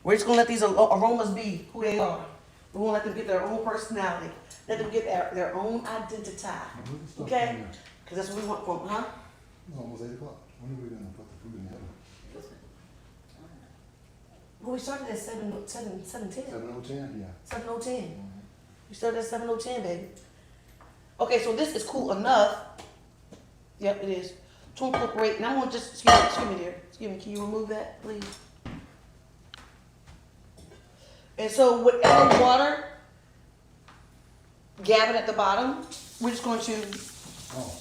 We're just going to let these aromas be who they are. We won't let them get their own personality. Let them get their own identity. Okay? Because that's what we want from them, huh? It's almost 8 o'clock. When are we gonna put the food in the oven? Well, we started at 7:10. 7:10, yeah. 7:10. We started at 7:10, baby. Okay, so this is cool enough. Yep, it is. To incorporate, and I want just, excuse me there. Excuse me, can you remove that, please? And so whatever water gathered at the bottom, we're just going to, Oh,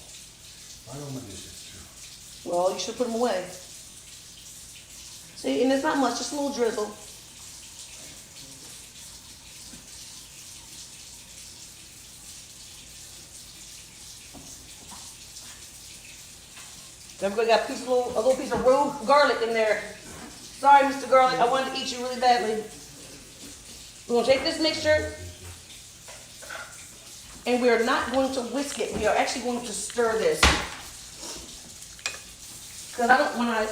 right on my dishes, well, you should put them away. See, and it's not much, just a little drizzle. Everybody got a little piece of rogue garlic in there. Sorry, Mr. Garlic, I wanted to eat you really badly. We're gonna take this mixture, and we are not going to whisk it. We are actually going to stir this, because I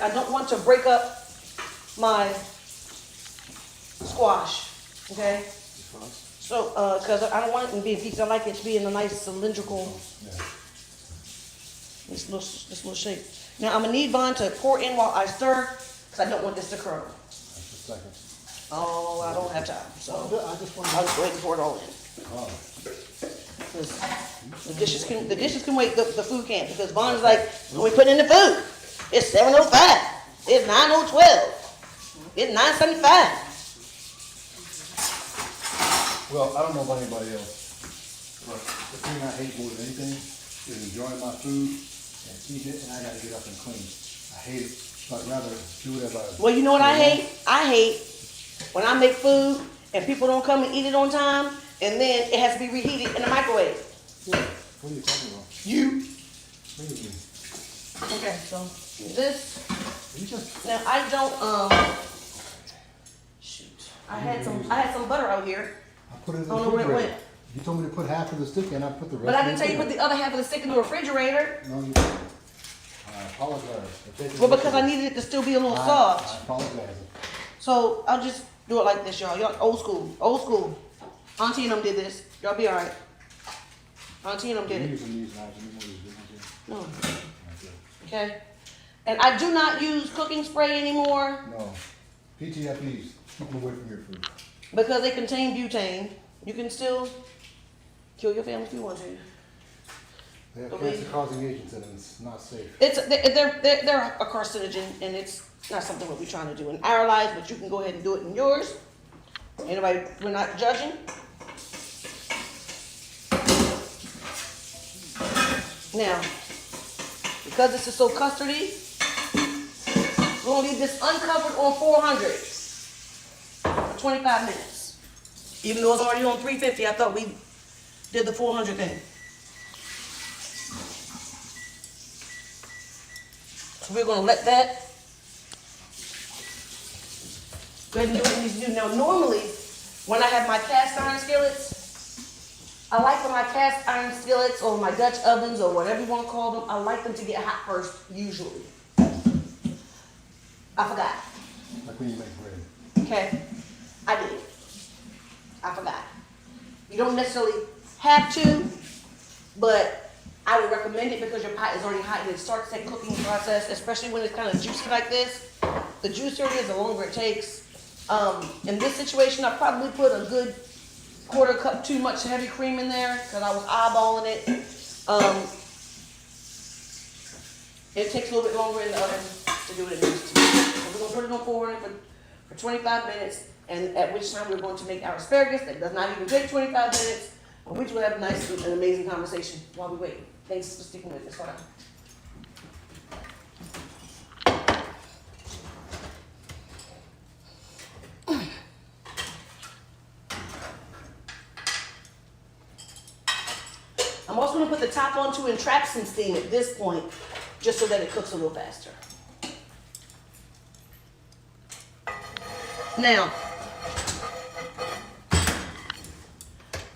don't want to break up my squash. Okay. So, because I don't want it to be in pieces. I like it to be in a nice cylindrical. Yeah. This little shape. Now I'm gonna need Vaughn to pour in while I stir, because I don't want this to curdle. Just a second. Oh, I don't have time, so I just want I'll just go ahead and pour it all in. Oh, 'Cause the dishes can wait, the food can't, because Vaughn's like, when we put in the food, it's 7:05, it's 9:12, it's 9:75. well, I don't know about anybody else, but the thing I hate more than anything is enjoying my food and eat it, and I gotta get up and clean. I hate it, so I'd rather do it as I. Well, you know what I hate? I hate when I make food and people don't come and eat it on time, and then it has to be reheated in the microwave. Yeah, what are you talking about? You. What do you mean? Okay, so this, You just, now I don't, shoot. I had some butter out here. I put it in the I don't know where it refrigerator. went. You told me to put half of the stick in, I put the rest. But I in didn't tell you put the other half of the stick in the refrigerator. No, you didn't. I apologize. Well, because I needed it to still be a little I soft. apologize. So I'll just do it like this, y'all. Y'all old school, old school. Auntie and them did this. Y'all be all right. Auntie and them did You're it. using these knives, you know what you're doing, No, okay? okay. And I do not use cooking spray anymore No, PTFEs, keep them away from your food. because they contain butane. You can still kill your family if you want to. They have Okay. cancer-causing agents in them, it's not safe. They're a carcinogen, and it's not something that we're trying to do in our lives, but you can go ahead and do it in yours. Anybody, we're not judging. Now, because this is so custardy, we're gonna leave this uncovered on 400 for 25 minutes. Even though it's already on 350, I thought we did the 400 thing. So we're gonna let that go ahead and do what it needs to do. Now, normally, when I have my cast iron skillets, I like for my cast iron skillets or my Dutch ovens or whatever you want to call them, I like them to get hot first, usually. I forgot. Like when you make bread. Okay? I did. I forgot. You don't necessarily have to, but I would recommend it because your pot is already hot and it starts that cooking process, especially when it's kind of juicy like this. The juicier it is, the longer it takes. In this situation, I probably put a good quarter cup too much heavy cream in there because I was eyeballing it. It takes a little bit longer in the oven to do what it needs to. So we're going to put it on 400 for 25 minutes, and at which time we're going to make our asparagus. That does not even take 25 minutes, but we will have a nice and amazing conversation while we wait. Thanks for sticking with us. Hold on. I'm also going to put the top on to entrap some steam at this point, just so that it cooks a little faster. Now,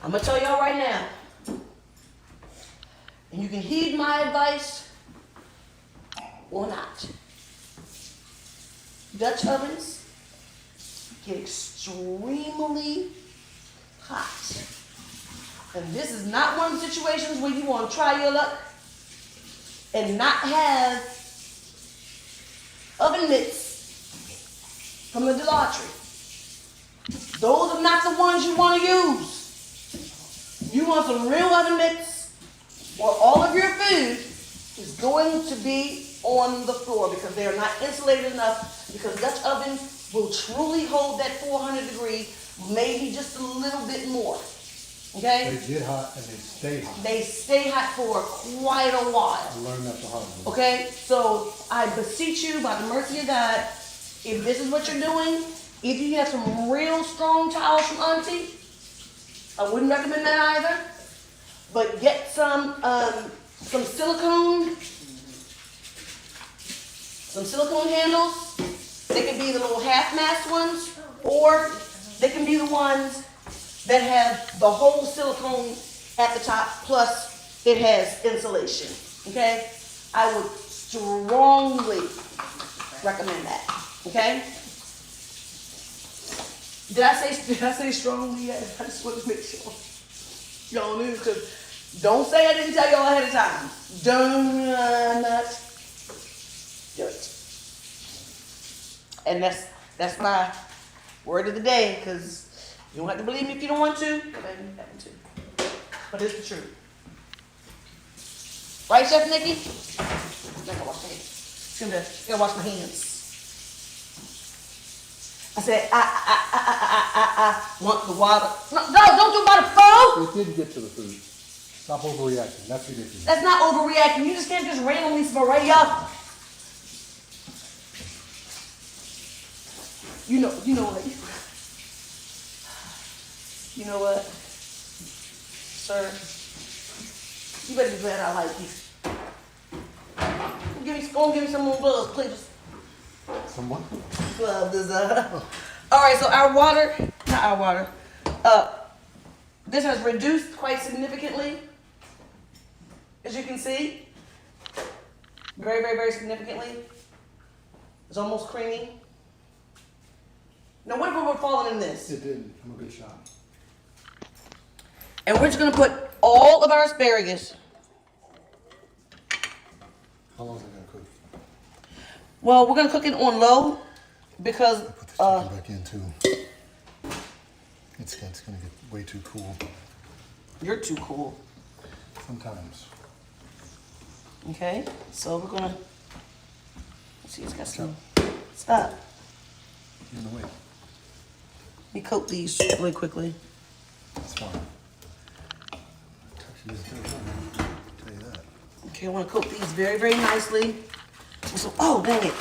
I'm going to tell y'all right now, and you can heed my advice or not. Dutch ovens get extremely hot. And this is not one of the situations where you want to try your luck and not have oven mitts from the Dollar Tree. Those are not the ones you want to use. You want some real oven mitts where all of your food is going to be on the floor because they are not insulated enough, because Dutch ovens will truly hold that 400 degree, maybe just a little bit more. Okay? They get hot and they stay hot. They stay hot for quite a while. I learned that the hard way. Okay? So I beseech you by the mercy of God, if this is what you're doing, if you have some real strong towels from Auntie, I wouldn't recommend that either. But get some silicone handles. They can be the little half mast ones, or they can be the ones that have the whole silicone at the top, plus it has insulation. Okay? I would strongly recommend that. Okay? Did I say strongly? Yeah, I just want to make sure y'all knew, because don't say I didn't tell y'all ahead of time. Do not do it. And that's my word of the day, because you don't have to believe me if you don't want to, but I need that one too. But it's the truth. Right, Chef Nikki? I gotta wash my hands. Gotta wash my hands. I said, I want the water. No, don't do water, fool! It didn't get to the food. Stop overreacting. That's ridiculous. That's not overreacting. You just can't just randomly spray up. You know what? You know what? Sir, you better be glad I like you. Go and give me some more gloves, please. Someone? Gloves. All right, so not our water. This has reduced quite significantly, as you can see. Very, very, very significantly. It's almost creamy. Now, what if we're falling in this? It didn't. I'm a good shot. And we're just gonna put all of our asparagus. How long is it gonna cook? Well, we're gonna cook it on low because Put this chicken back in too. It's gonna get way too cool. you're too cool. Sometimes. Okay, so we're gonna. Let's see, it's got some. Stop. In the way. Let me coat these really quickly. That's fine. Touch this good. Tell you that. Okay, I want to coat these very, very nicely. So, oh, dang it.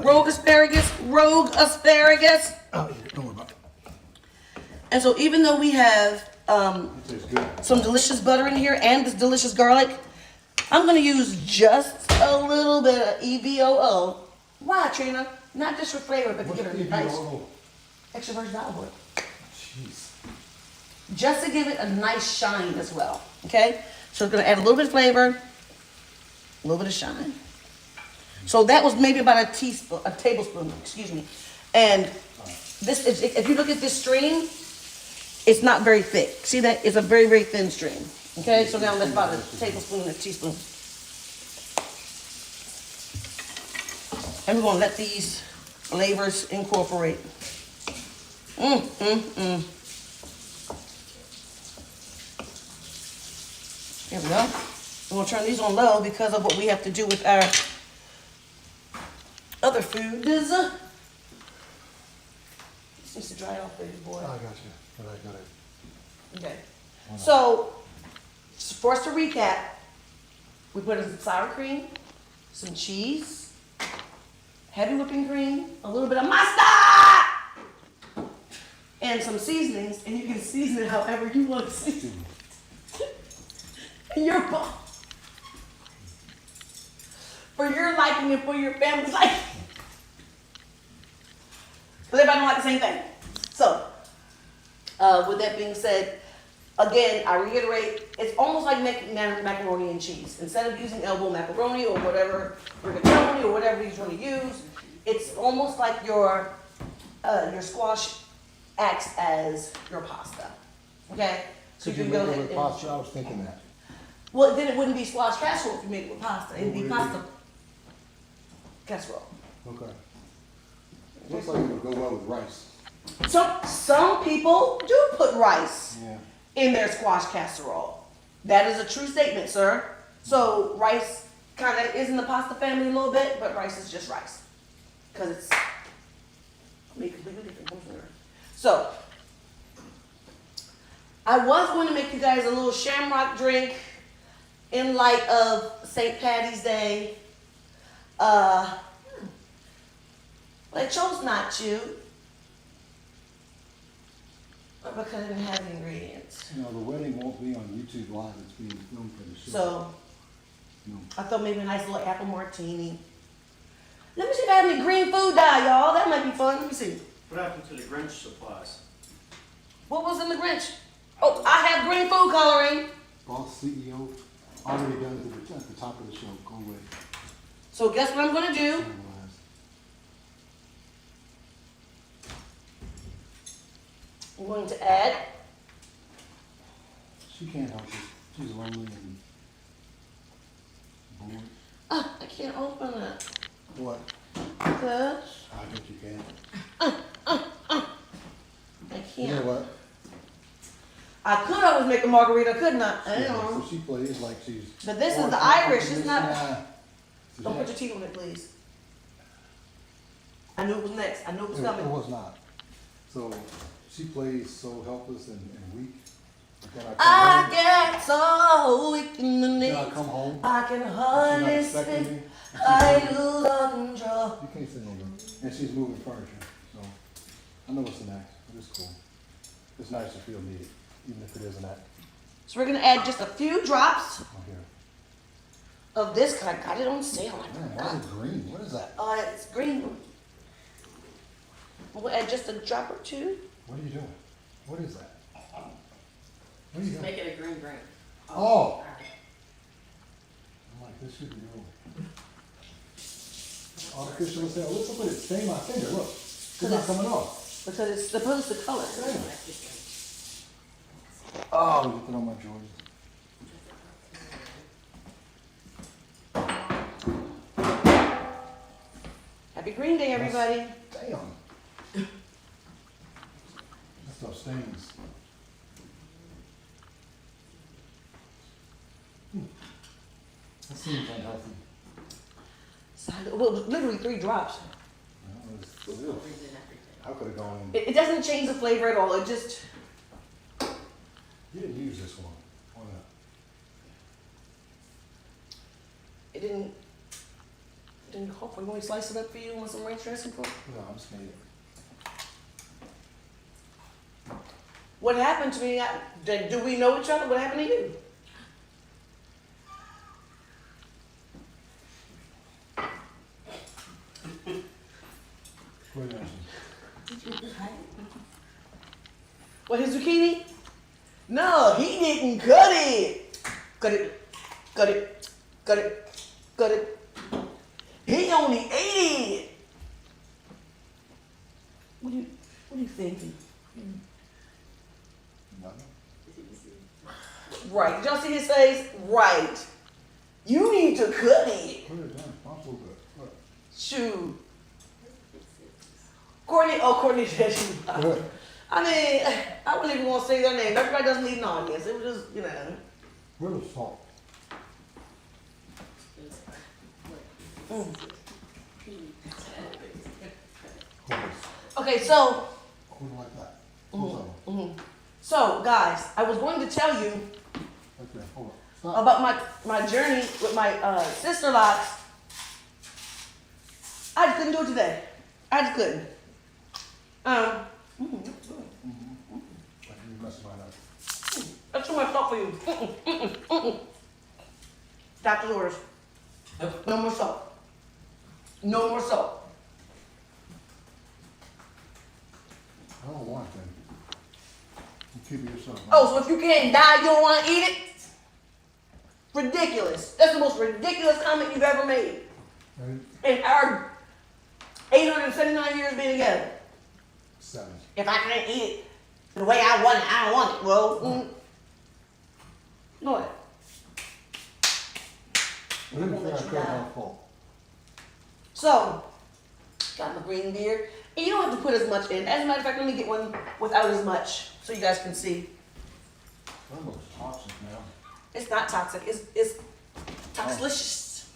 Rogue asparagus. I'll eat it. Don't worry about it. And so even though we have It tastes good. some delicious butter in here and this delicious garlic, I'm going to use just a little bit of EVOO. Why, Trina? Not just for flavor, but to What's give it the a nice EVOO? extra virgin olive oil. Jeez. Just to give it a nice shine as well. Okay? So it's going to add a little bit of flavor, a little bit of shine. So that was maybe about a tablespoon, excuse me. And this is, if you look at this stream, it's not very thick. See that? It's a very, very thin stream. Okay, so now that's about a tablespoon and a teaspoon. And we're gonna let these flavors incorporate. There we go. We're gonna turn these on low because of what we have to do with our other food. This needs to dry off, baby boy. I got you. But I got it. Okay. So, for us to recap, we put in some sour cream, some cheese, heavy whipping cream, a little bit of mustard, and some seasonings, and you can season it however you want to season it. In your bowl. For your liking and for your family's liking. Because everybody don't like the same thing. So, with that being said, again, I reiterate, it's almost like making macaroni and cheese. Instead of using elbow macaroni or whatever, rigatoni or whatever you want to use, it's almost like your squash acts as your pasta. Okay? So Could you you can go make it ahead with and. pasta? I was thinking that. Well, then it wouldn't be squash casserole if you made it with pasta. It'd be What would it pasta casserole. Okay. Looks like it would go well with rice. Some people do put rice Yeah. in their squash casserole. That is a true statement, sir. So rice kind of is in the pasta family a little bit, but rice is just rice. Because it's completely different comes from there. So, I was going to make you guys a little shamrock drink in light of St. Patty's Day. But I chose not to. Because I didn't have the ingredients. You know, the wedding won't be on YouTube Live. It's being filmed for the show. So, No. I thought maybe a nice little apple martini. Let me see if I have any green food dye, y'all. That might be fun. Let me see. What happened to the Grinch supplies? What was in the Grinch? Oh, I have green food coloring. Boss CEO already done it at the top of the show. Go away. So guess what I'm gonna do? Otherwise, I'm going to add. she can't help it. She's lonely and bored. I can't open it. What? Because I think you can. I You know can't. what? I could always make a margarita, couldn't I? I Yeah, don't know. so she plays like she's. But this is Oh, the I can't Irish, open it's this. not- Nah. So Don't yeah, put your teeth on it, please. I knew it was next. I knew it was It coming. was not. So she plays so helpless and weak. But then I get so weak in the then I knees. come home. I can She's not hardly expecting speak. me. I lose all control. You can't say no more. And she's moving furniture. So I know it's an act, but it's cool. It's nice to feel needed, even if it is an act. So we're gonna add just a few drops Oh, here. of this, cause I got it on sale. Man, why is it green? What is that? It's green. We'll add just a drop or two. What are you doing? What is that? What are you doing? Make it a green drink. Oh! I'm like, this should be over. Artificial intelligence. What's up with it? Stain my finger. Look. It's not coming off. Because it's supposed to color. Oh, you put on my Jordans. Happy Green Day, everybody. Damn. That stuff stains. That seems unhealthy. Well, literally 3 drops. Well, it's- ew. I could have gone. It doesn't change the flavor at all. It just, You didn't use this one. Why not? it didn't call for. You want me to slice it up for you? Want some ranch dressing for? No, I'm just kidding. What happened to me? Do we know each other? What happened to you? Wait a minute. What, his zucchini? No, he didn't cut it. Cut it. Cut it. Cut it. Cut it. He only ate it. What are you thinking? Nothing. Right. Did y'all see his face? Right. You need to cut it. Put it down. I'm so good. Look. Shoot. Courtney said she was. Good. I mean, I wouldn't even want to say their name. Everybody doesn't need an audience. It was just, Where's the salt? Mm. Quarters. Okay, so, Quarter like that. Hold on. so guys, I was going to tell you Right there. Hold on. Stop. about my journey with my sister locks. I just couldn't do it today. I just couldn't. You messed mine up. That's too much salt for you. Doctor's orders. No more salt. No more salt. I don't want them. You keep it yourself. man. Oh, so if you can't die, you don't want to eat it? Ridiculous. That's the most ridiculous comment you've ever made Right? in our 879 years being together. 7. If I can't eat it, the way I want it. I don't want it. Well, go ahead. I didn't think I cut it off full. So, got my green beer. And you don't have to put as much in. As a matter of fact, let me get one without as much so you guys can see. That looks toxic now. It's not toxic. It's toxilicious.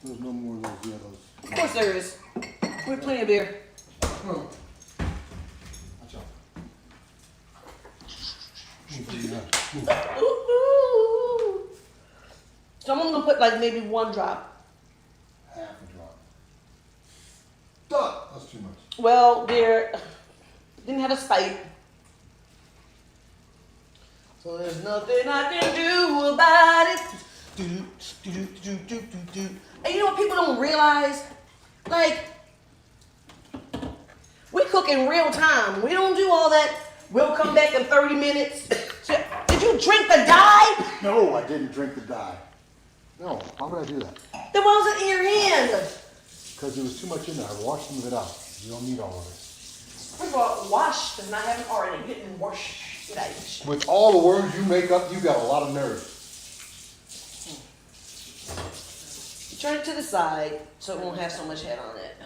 There's no more of those yellows. Of course there is. We have plenty of beer. Oh. Watch out. Ooh. So I'm only gonna put like maybe 1 drop. Half a drop. Duh! That's too much. Well, beer didn't have a spite. So there's nothing I can do about it. And you know what people don't realize? Like, we cook in real time. We don't do all that. We'll come back in 30 minutes. Did you drink the dye? No, I didn't drink the dye. No, how would I do that? Then why was it in your hand? Because there was too much in there. I washed some of it out. You don't need all of it. First of all, wash does not have an R in it. You didn't wash it out. With all the words you make up, you got a lot of nerve. You turn it to the side so it won't have so much head on it.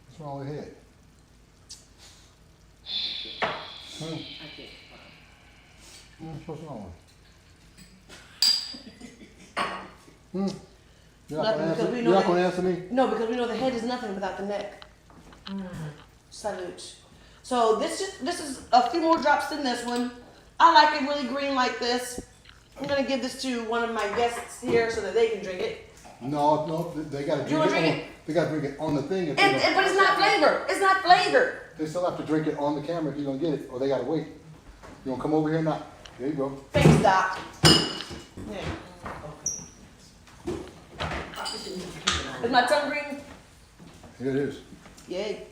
What's wrong with head? What's wrong with it? You're not Nothing, because we know You're not that- going to answer me? No, because we know the head is nothing without the neck. Salute. So this is a few more drops than this one. I like it really green like this. I'm gonna give this to one of my guests here so that they can drink it. No, they got to You wanna drink drink it. They got to drink it on the thing. But it's not flavor. It's not flavor. They still have to drink it on the camera if you're gonna get it, or they gotta wait. You wanna come over here or not? There you go. Face stop. Yeah. Is my tongue green? Here it is. Yay.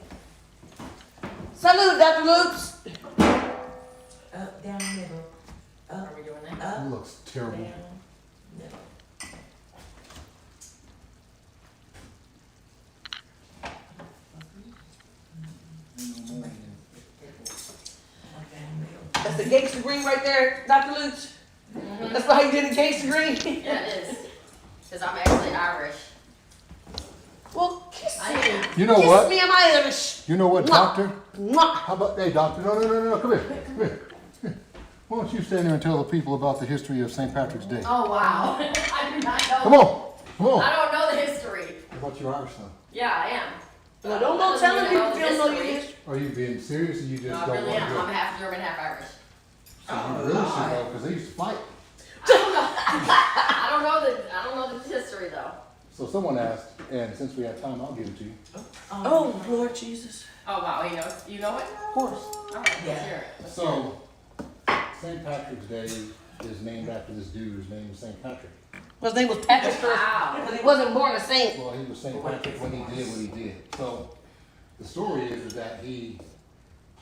Salute, Dr. Loops. Up, down, middle. Up, Are we doing that? It looks terrible. down, middle. Up, down, middle. That's the gangster green right there, Dr. Loops. That's why you did a gangster green. Yeah, it is. Because I'm actually Irish. Well, kiss I me. am. You know Kiss what? me, I'm Irish. You know what, Mwah. doctor? Mwah. How about, hey, doctor, no, come here, come here. Why don't you stand there and tell the people about the history of St. Patrick's Day? Oh, wow. I do not know. Come on. I don't know the history. How about your Irish son? Yeah, I am. Well, don't go telling people if you don't know your history. Are you being serious or you just No, I don't really want am. to I'm go? half German, half Irish. So you really should know, because they used to fight. I don't know the history though. So someone asked, and since we have time, I'll give it to you. Oh, Lord Jesus. Oh wow, you know it? Of course. All right, let's hear it. Let's hear it. So, St. Patrick's Day is named after this dude whose name is St. Patrick. His name was Patrick first. Wow. Because he wasn't born a saint. Well, he was St. Patrick when he did what he did. So, the story is that he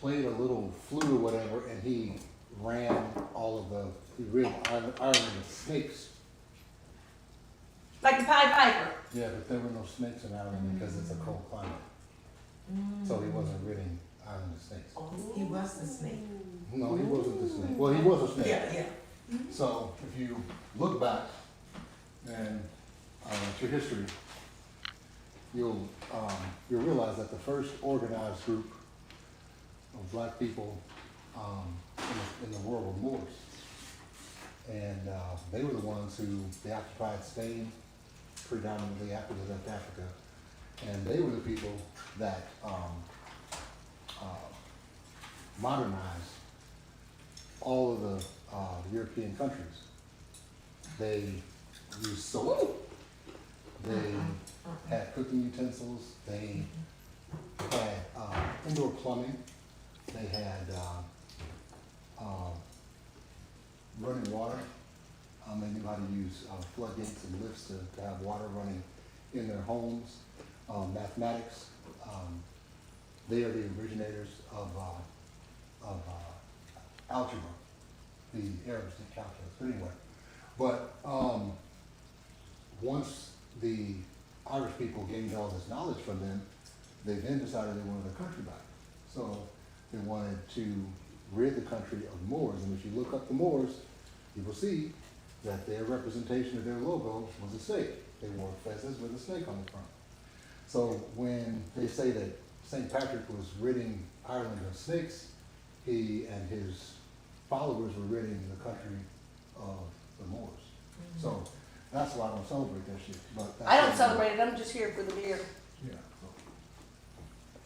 played a little flute or whatever, and he ran he rid Ireland of snakes. Like the Pied Piper. Yeah, but there were no snakes in Ireland because it's a cold climate. So he wasn't ridding Ireland of snakes. He was the snake. No, he wasn't the snake. Well, he was a snake. Yeah. So if you look back and at your history, you'll realize that the first organized group of black people in the world were Moors. And they were the ones they occupied Spain, predominantly after they left Africa. And they were the people that modernized all of the European countries. They used soap. They had cooking utensils. They had indoor plumbing. They had running water. They knew how to use floodgates and lifts to have water running in their homes. Mathematics. They are the originators of algebra. The Arabs did calculus, but anyway. But once the Irish people gained all this knowledge from them, they then decided they wanted their country back. So they wanted to rid the country of Moors. And if you look up the Moors, you will see that their representation of their logo was a snake. They wore fezzes with a snake on the front. So when they say that St. Patrick was ridding Ireland of snakes, he and his followers were ridding the country of the Moors. So that's why I don't celebrate that shit. But that's I don't celebrate it, I'm just here for the beer. Yeah, so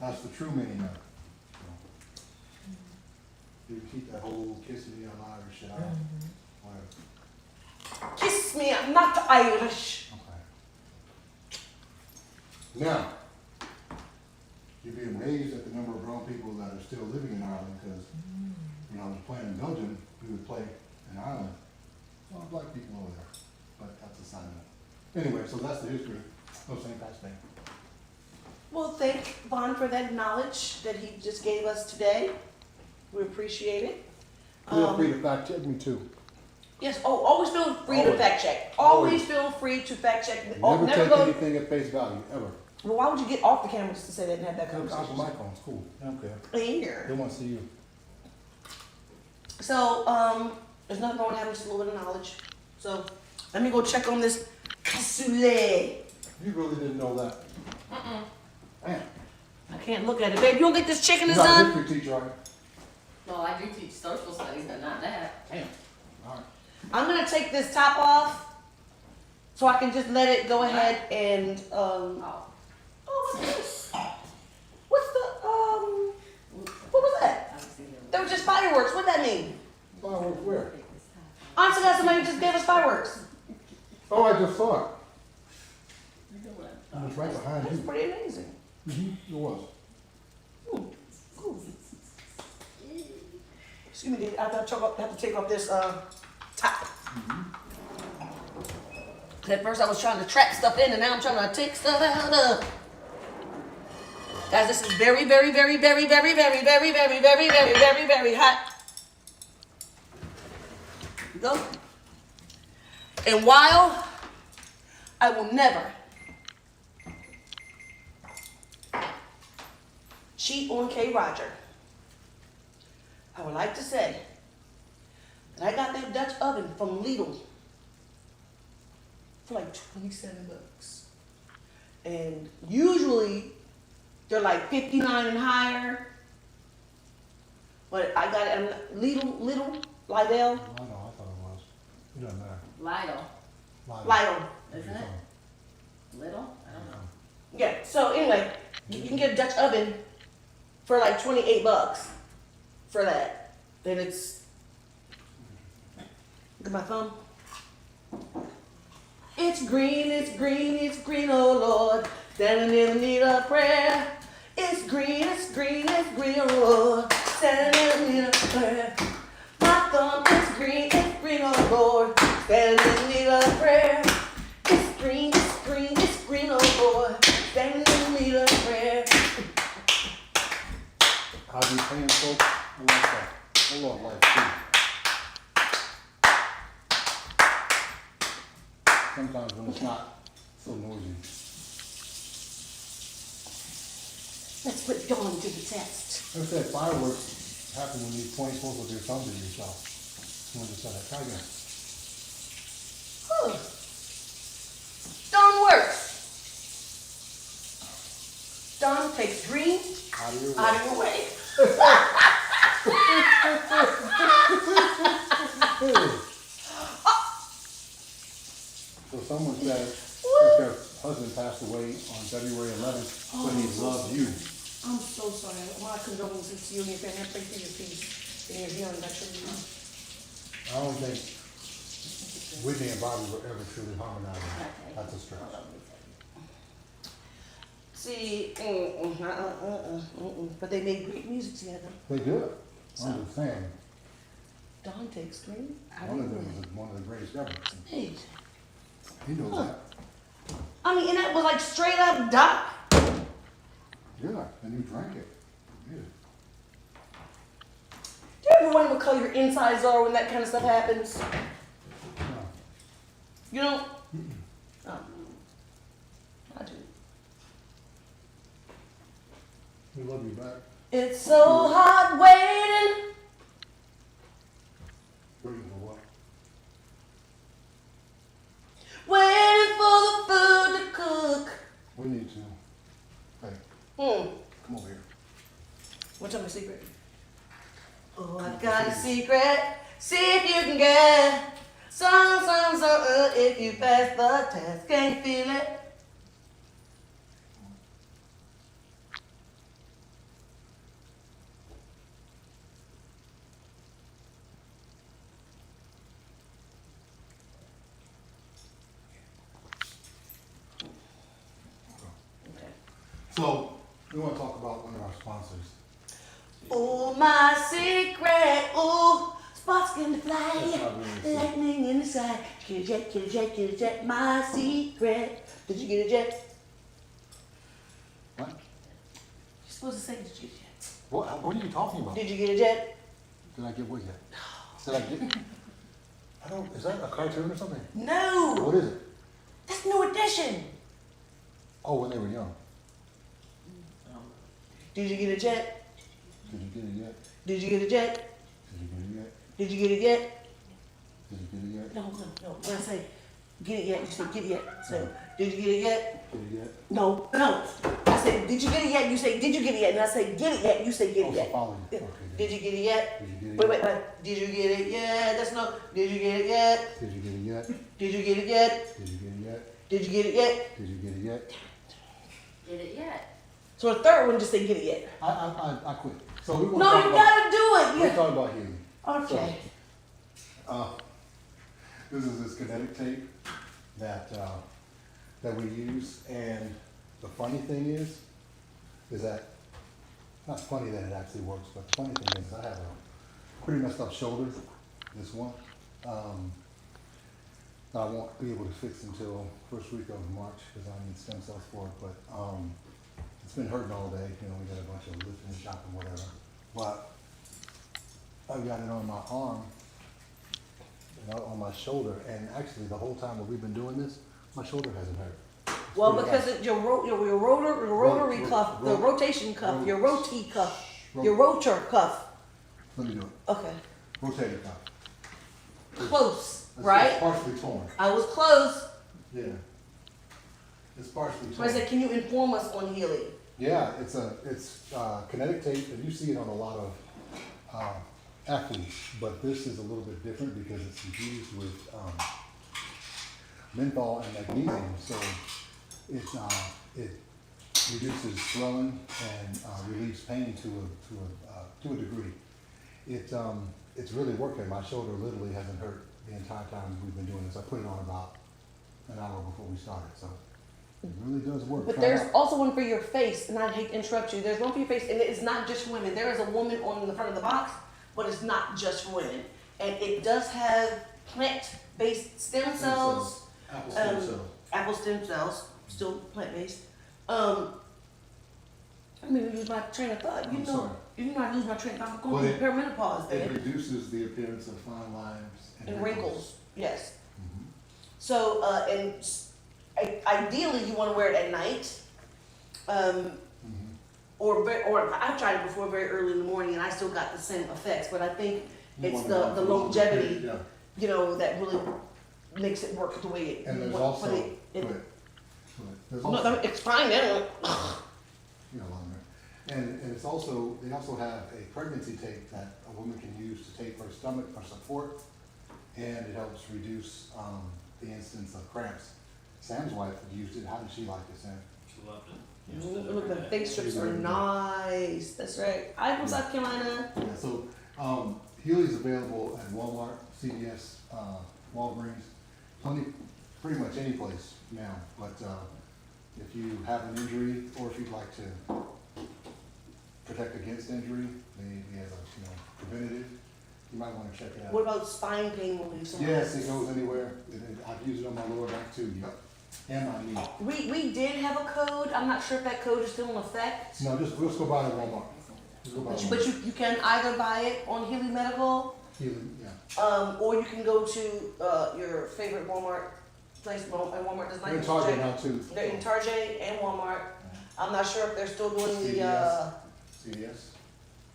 that's the true meaning of it. So, you keep that whole kissing me on Irish shit out. Whatever. Kiss me, I'm not Irish. Okay. Now, you'd be amazed at the number of grown people that are still living in Ireland because when I was playing in Belgium, we would play in Ireland. A lot of black people over there, but that's a side note. Anyway, so that's the history of St. Pat's Day. Well, thank Vaughn for that knowledge that he just gave us today. We appreciate it. Feel free to fact check me too. Yes, always feel free to Always. fact check. Always. Always feel free to fact check. Never take go. anything at face value, ever. Well, why would you get off the camera just to say that and have that Come conversation? off the mic on, it's cool. I don't care. They Here. want to see you. So, there's nothing wrong with having just a little bit of knowledge. So, let me go check on this casserole. You really didn't know that? Damn. I can't look at it, babe. You don't get this chicken You're is not a done? history teacher, are you? Well, I do teach social studies, but not that. Damn. All right. I'm gonna take this top off so I can just let it go ahead and, Oh. oh, what's this? What's the, what was that? I was thinking. They were just fireworks. What'd that mean? Fireworks where? Honestly, that somebody just gave us fireworks. Oh, I just saw it. You know what? It was right behind That's you. pretty amazing. It was. Cool. Excuse me, I have to take off this top. At first I was trying to trap stuff in and now I'm trying to take stuff out of. Guys, this is very, very, very, very, very, very, very, very, very, very, very, very hot. Here we go. And while I will never cheat on K. Roger, I would like to say that I got that Dutch oven from Lidl for like 27 bucks. And usually they're like 59 and higher. But I got it at Lidl, I know, I thought it was. It doesn't matter. Lidl, Lidl. isn't it? Little? I don't know. Yeah, so anyway, you can get a Dutch oven for like 28 bucks for that. Then it's, look at my thumb. It's green, it's green, it's green, oh Lord. Standing in the need of prayer. It's green, it's green, it's green, oh Lord. Standing in the need of prayer. My thumb is green, it's green, oh Lord. Standing in the need of prayer. It's green, it's green, it's green, oh Lord. Standing in the need of prayer. How do you paying folks? I like that. A lot of life too. Sometimes when it's not so noisy. Let's put Dawn to the test. Like I said, fireworks happen when you point close with your thumb to yourself. You want to say that? Try again. Huh. Dawn works. Dawn takes green Out of your way. out of your way. So someone said that their husband passed away on February 11th, but he loved you. I'm so sorry. My condolences to you and your family. I pray for your peace and your healing. That's your healing. I don't think Whitney and Bobby were ever truly harmonizing. That's a stretch. See, but they made great music together. They did. I'm just saying, Dawn takes green out one of of your them way. was one of the greatest ever. Hey. He knows that. I mean, and that was like straight up Doc. Yeah, and you drank it. Yeah. Do you ever wonder what color your insides are when that kind of stuff happens? No. You don't? Oh. I do. We love you back. It's so hard waiting. Waiting for what? Waiting for the food to cook. We need to, hey, Hmm. come over here. Want to tell me a secret? Oh, I got a secret. See if you can get some. If you pass the test, can you feel it? Okay. So, we want to talk about one of our sponsors. Oh, my secret. Ooh, sparks can That's fly. not really a secret. Lightning in the sky. Get a jet, get a jet, get a jet. My secret. Did you get a jet? What? You're supposed to say, did you get a jet? What are you talking about? Did you get a jet? Did I get what yet? Did I get? I don't, is that a cartoon or something? No. What is it? That's New Edition. Oh, when they were young. Did you get a jet? Did you get it yet? Did you get a jet? Did you get it yet? Did you get it yet? Did you get it yet? No. When I say get it yet, you say get it yet. So, did you get it yet? Get it yet? No. I said, did you get it yet? You say, did you get it yet? And I say, get it yet? You say, get Oh, it so yet. following. Yeah. Okay, Did you get it yet? Did you get it Wait. yet? Did you get it yet? That's no. Did you get it yet? Did you get it yet? Did you get it yet? Did you get it yet? Did you get it yet? Did you get it yet? Did it yet? So the third one just say get it yet. I quit. So we want to No, talk you about, gotta do we're it. talking about healing. Yeah. Okay. This is this kinetic tape that we use, and the funny thing is that, not funny that it actually works, but the funny thing is I have a pretty messed up shoulder, this one. I won't be able to fix until first week of March because I need stem cells for it, but it's been hurting all day. You know, we got a bunch of lifting and shopping, whatever. But I've got it on my arm, on my shoulder, and actually the whole time that we've been doing this, my shoulder hasn't hurt. It's Well, pretty because bad. it's your rotary cuff, the rotation cuff, your roti cuff, your rotor cuff. Let me do it. Okay. Rotator cuff. Close, It's right? partially torn. I was close. Yeah. It's partially So I torn. said, can you inform us on healing? Yeah, it's kinetic tape, and you see it on a lot of athletes, but this is a little bit different because it's infused with menthol and magnesium, so it reduces swelling and relieves pain to a degree. It's really working. My shoulder literally hasn't hurt the entire time we've been doing this. I put it on about an hour before we started, so it really does work. But Try it there's out. also one for your face, and I hate to interrupt you. There's one for your face, and it's not just for women. There is a woman on the front of the box, but it's not just for women. And it does have plant-based stem cells, Apple stem um, cells. apple stem cells, still plant-based. I mean, lose my train of thought. You I'm know, sorry. you know I lose my train of thought. I'm Well, going through perimenopause, It babe. reduces the appearance of fine lines And wrinkles, yes. Mhm. So, ideally, you want to wear it at night. Mhm. Or I've tried it before very early in the morning and I still got the same effects, but I think You it's want the it for a longevity, period, yeah. you know, that really makes it work the way it. And there's want- also, but it- there's no, also, it's fine now. you know, and it's also, they also have a pregnancy tape that a woman can use to tape her stomach for support, and it helps reduce the instance of cramps. Sam's wife used it. How did she like it, Sam? She loved it. Look, the face strips are nice. That's right. I'm from South Carolina. Yeah, so Healy's available at Walmart, CVS, Walgreens, pretty much any place now. But if you have an injury or if you'd like to protect against injury, they have a preventative. You might want to check it out. What about spine pain relief? Yes, it goes anywhere. I've used it on my lower back too. Yep. And my knee. We did have a code. I'm not sure if that code is still in effect. No, just go buy it at Walmart. Just go buy it at But Walmart. you can either buy it on Healy Medical, Healy, yeah. or you can go to your favorite Walmart place. And Walmart does not. They're in Target now too. They're in Target and Walmart. I'm not sure if they're still doing the CVS. CVS.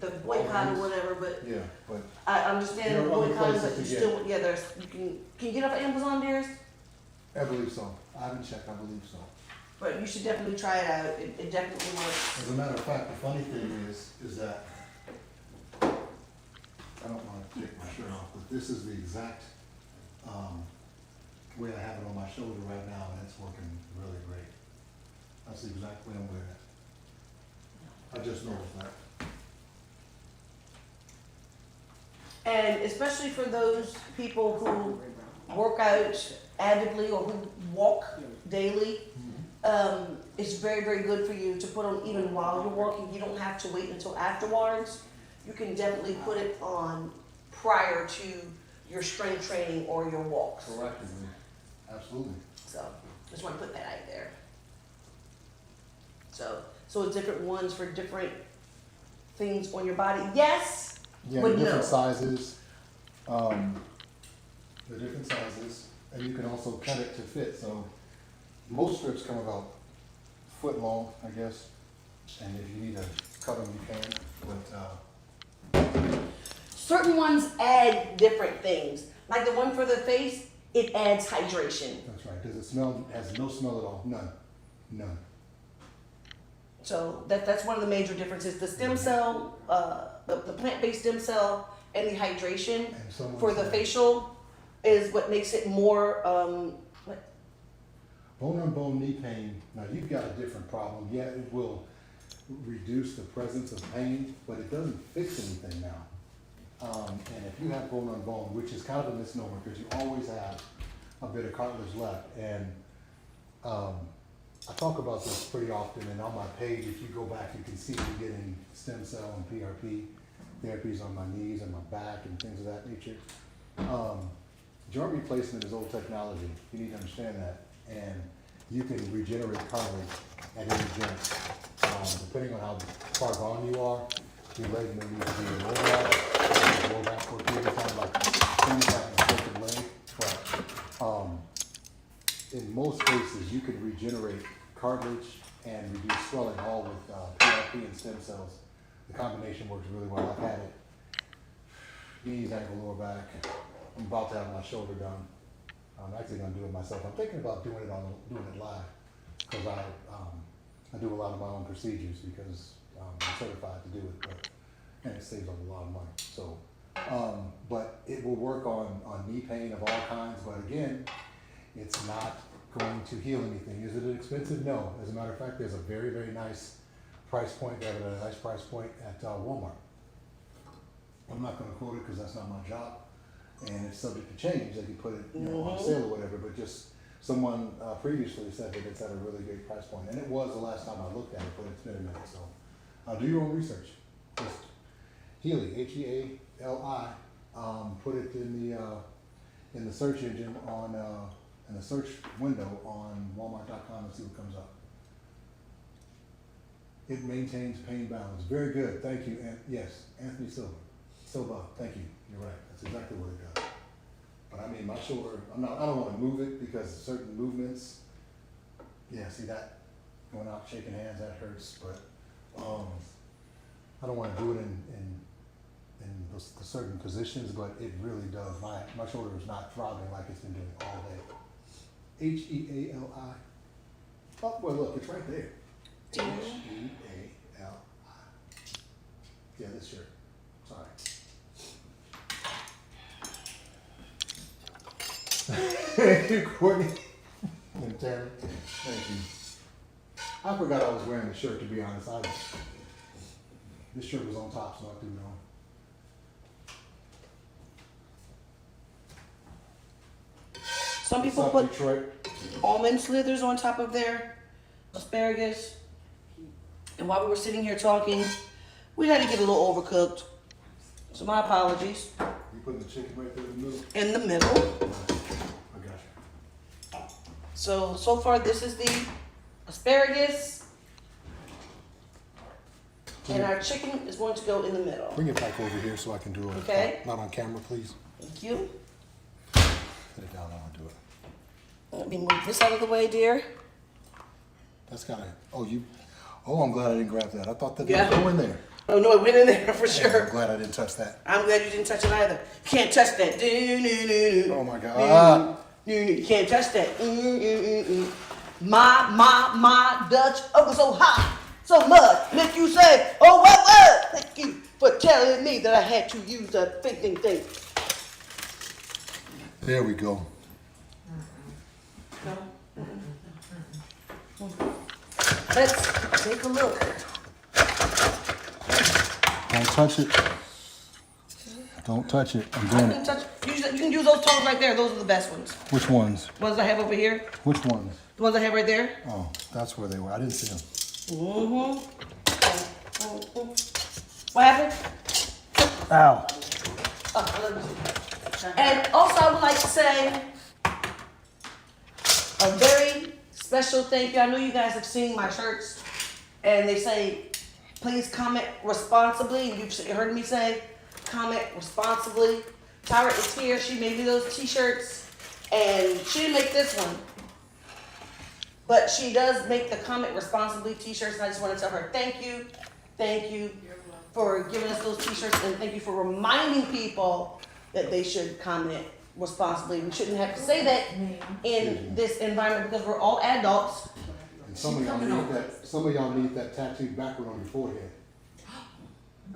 the boycott or whatever, but Yeah, but I understand There the are other boycott, places but you to get still, yeah, there's, can you get off Amazon, dears? I believe so. I haven't checked, I believe so. But you should definitely try it out, it definitely works. As a matter of fact, the funny thing is that, I don't wanna take my shirt off, but this is the exact, way I have it on my shoulder right now, and it's working really great. That's the exact way I'm wearing it. I just noticed that. And especially for those people who work out avidly or who walk daily, it's very, very good for you to put on even while you're working. You don't have to wait until afterwards. You can definitely put it on prior to your strength training or your walks. Correctly, absolutely. So, just want to put that out there. So it's different ones for different things on your body. Yes, Yeah, but the no. different sizes, the different sizes, and you can also cut it to fit, so most strips come about foot long, I guess, and if you need to cut them, you can, but, Certain ones add different things. Like the one for the face, it adds hydration. that's right. Does it smell, has no smell at all? None, none. So that's one of the major differences. The stem cell, the plant-based stem cell and the hydration And someone for the said- facial is what makes it more, Bone-on-bone knee pain, now you've got a different problem. Yeah, it will reduce the presence of pain, but it doesn't fix anything now. And if you have bone-on-bone, which is kind of a misnomer, because you always have a bit of cartilage left, and I talk about this pretty often, and on my page, if you go back, you can see me getting stem cell and PRP therapies on my knees and my back and things of that nature. Joint replacement is old technology. You need to understand that. And you can regenerate cartilage at any joint. Depending on how far gone you are, your leg may need to be immobilized, roll back for a period of time, like things like a broken leg. But in most cases, you can regenerate cartilage and reduce swelling, all with PRP and stem cells. The combination works really well. I've had it knees, ankle, lower back. I'm about to have my shoulder done. I'm actually gonna do it myself. I'm thinking about doing it live, because I do a lot of my own procedures because I'm certified to do it, and it saves a lot of money. So, but it will work on knee pain of all kinds. But again, it's not going to heal anything. Is it expensive? No. As a matter of fact, there's a very, very nice price point. They have a nice price point at Walmart. I'm not gonna quote it because that's not my job, and it's subject to change. They can put it, on sale or whatever. But just someone previously said that it's at a really great price point, and it was the last time I looked at it, but it's been a minute. So, do your own research. Just Healy, Heali. Put it in the search engine on in the search window on Walmart.com and see what comes up. It maintains pain balance. Very good. Thank you. And yes, Anthony Silva, thank you. You're right. That's exactly what it does. But I mean, my shoulder, I don't want to move it because certain movements, yeah, see that going out, shaking hands, that hurts. But I don't want to do it in the certain positions, but it really does. My shoulder is not throbbing like it's been doing all day. Heali. Oh, well, look, it's right there. Heali. Yeah, this shirt. Sorry. Thank you, Courtney. And Tammy. Thank you. I forgot I was wearing the shirt, to be honest. This shirt was on top, so I threw it on. some people What's up, put Detroit? almond slithers on top of their asparagus. And while we were sitting here talking, we had to get a little overcooked. So my apologies. You putting the chicken right there in the middle? In the middle. I got you. So far this is the asparagus. And our chicken is going to go in the middle. Bring it back over here so I can do it. Okay. Not on camera, please. Thank you. Put it down, I'll do it. Let me move this out of the way, dear. That's kind of, oh, I'm glad I didn't grab that. I thought that Yeah. was going there. Oh no, it went in there for I'm sure. glad I didn't touch that. I'm glad you didn't touch it either. You can't touch that. Oh my God. You can't touch that. My Dutch oven so hot, so much, make you say, oh what? Thank you for telling me that I had to use the thinking thing. There we go. Let's take a look. Don't touch it. Don't touch it. I'm I doing can it. touch. You can use those tongs right there. Those are the best ones. Which ones? Ones I have over here. Which ones? The ones I have right there. Oh, that's where they were. I didn't see them. What happened? Ow. Let me see. And also, I would like to say a very special thank you. I know you guys have seen my shirts, and they say, please comment responsibly. You've heard me say, comment responsibly. Tyra is here. She made me those t-shirts, and she didn't make this one. But she does make the comment responsibly t-shirts, and I just want to tell her thank you for giving us those t-shirts, and thank you for reminding people that they should comment responsibly. We shouldn't have to say that in this environment because we're all adults. And some of y'all need that tattooed background on your forehead.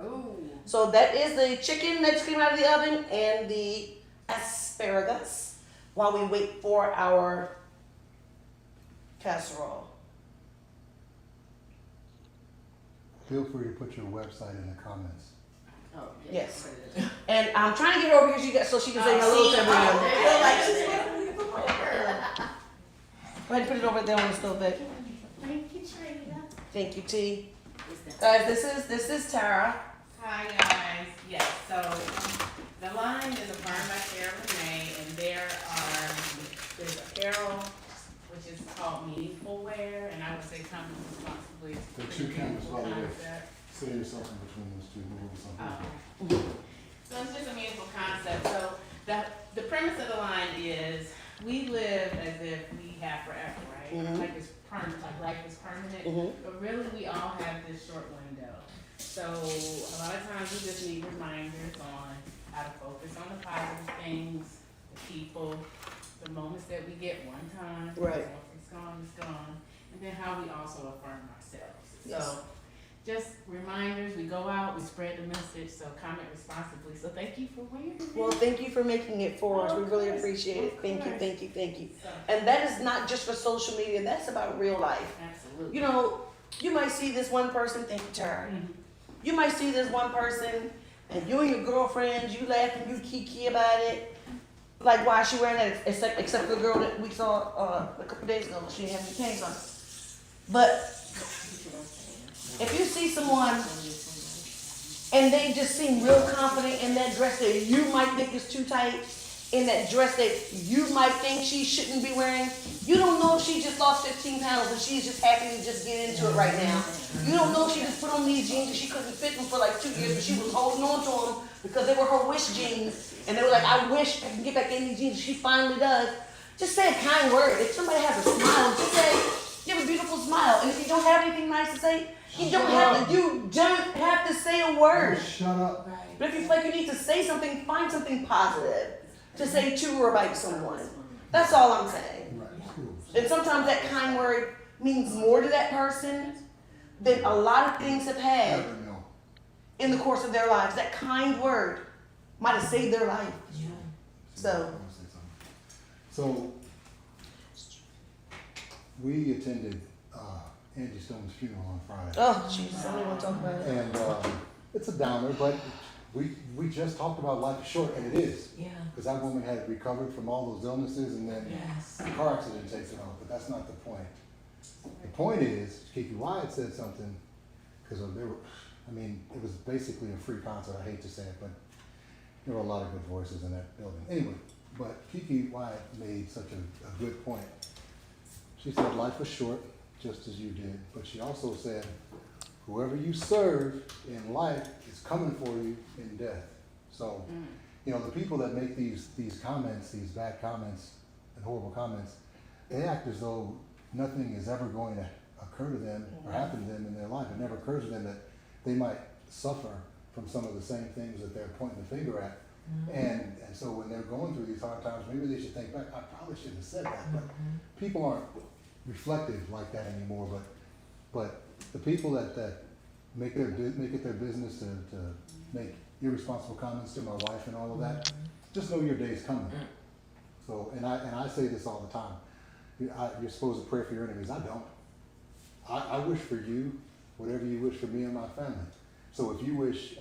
Ooh. So that is the chicken that just came out of the oven and the asparagus while we wait for our casserole. Feel free to put your website in the comments. Oh, Yes. And I'm trying to get her over here so she can say hello to everyone. Go ahead and put it over there on the stove, babe. Thank you, Trina. Thank you, T. Guys, this is Tara. Hi, guys. Yes, so the line is affirmed by Sarah Renee, and there's apparel, which is called meaningful wear, and I would say come responsibly. It's The pretty two cameras, meaningful by the way. concept. Say yourself in between those two. Move over something. So it's just a meaningful concept. So the premise of the line is we live as if we have forever, right? Mhm. Like it's permanent, like life is permanent. Mhm. But really, we all have this short window. So a lot of times we just need reminders on how to focus on the positive things, the people, the moments that we get one time. Right. So if it's gone, it's gone. And then how we also affirm ourselves. Yes. So just reminders, we go out, we spread the message, so comment responsibly. So thank you for wearing it. Well, thank you for making it for us. We really appreciate it. Thank you, thank you, thank you. And that is not just for social media, that's about real life. Absolutely. You know, you might see this one person, thank you, Tara. Mhm. You might see this one person, and you and your girlfriends, you laugh and you kiki about it. Like, why is she wearing that? Except for the girl that we saw a couple days ago, she didn't have any panties on. But if you see someone and they just seem real confident in that dress that you might think is too tight, in that dress that you might think she shouldn't be wearing, you don't know if she just lost 15 pounds and she's just happy to just get into it right now. You don't know if she just put on these jeans and she couldn't fit them for like 2 years, but she was holding on to them because they were her wish jeans. And they were like, I wish I can get back in these jeans. She finally does. Just say a kind word. If somebody has a smile, just say, you have a beautiful smile. And if you don't have anything nice to say, you don't have to say a word. Shut up. But if you feel like you need to say something, find something positive to say to or about someone. That's all I'm saying. Right. Cool. And sometimes that kind word means more to that person than a lot of things have had Never know. in the course of their lives. That kind word might have saved their life. So, I wanna say something. So, we attended Angie Stone's funeral on Friday. oh Jesus, I don't even want to talk about it. And it's a downer, but we just talked about life is short, and it is. Yeah, Because that woman had recovered from all those illnesses, and then yes. the car accident takes it off, but that's not the point. The point is, Kiki Wyatt said something, because it was basically a free concert, I hate to say it, but there were a lot of good voices in that building. Anyway, but Kiki Wyatt made such a good point. She said life was short, just as you did, but she also said, whoever you serve in life is coming for you in death. So, you know, the people that make these comments, these bad comments and horrible comments, they act as though nothing is ever going to occur to them or happen to them in their life. It never occurs to them that they might suffer from some of the same things that they're pointing the finger at. And so when they're going through these hard times, maybe they should think back, I probably shouldn't have said that, but people aren't reflective like that anymore, but the people that make it their business to make irresponsible comments to my wife and all of that, just know your day is coming. So, and I say this all the time, you're supposed to pray for your enemies. I don't. I wish for you whatever you wish for me and my family. So if you wish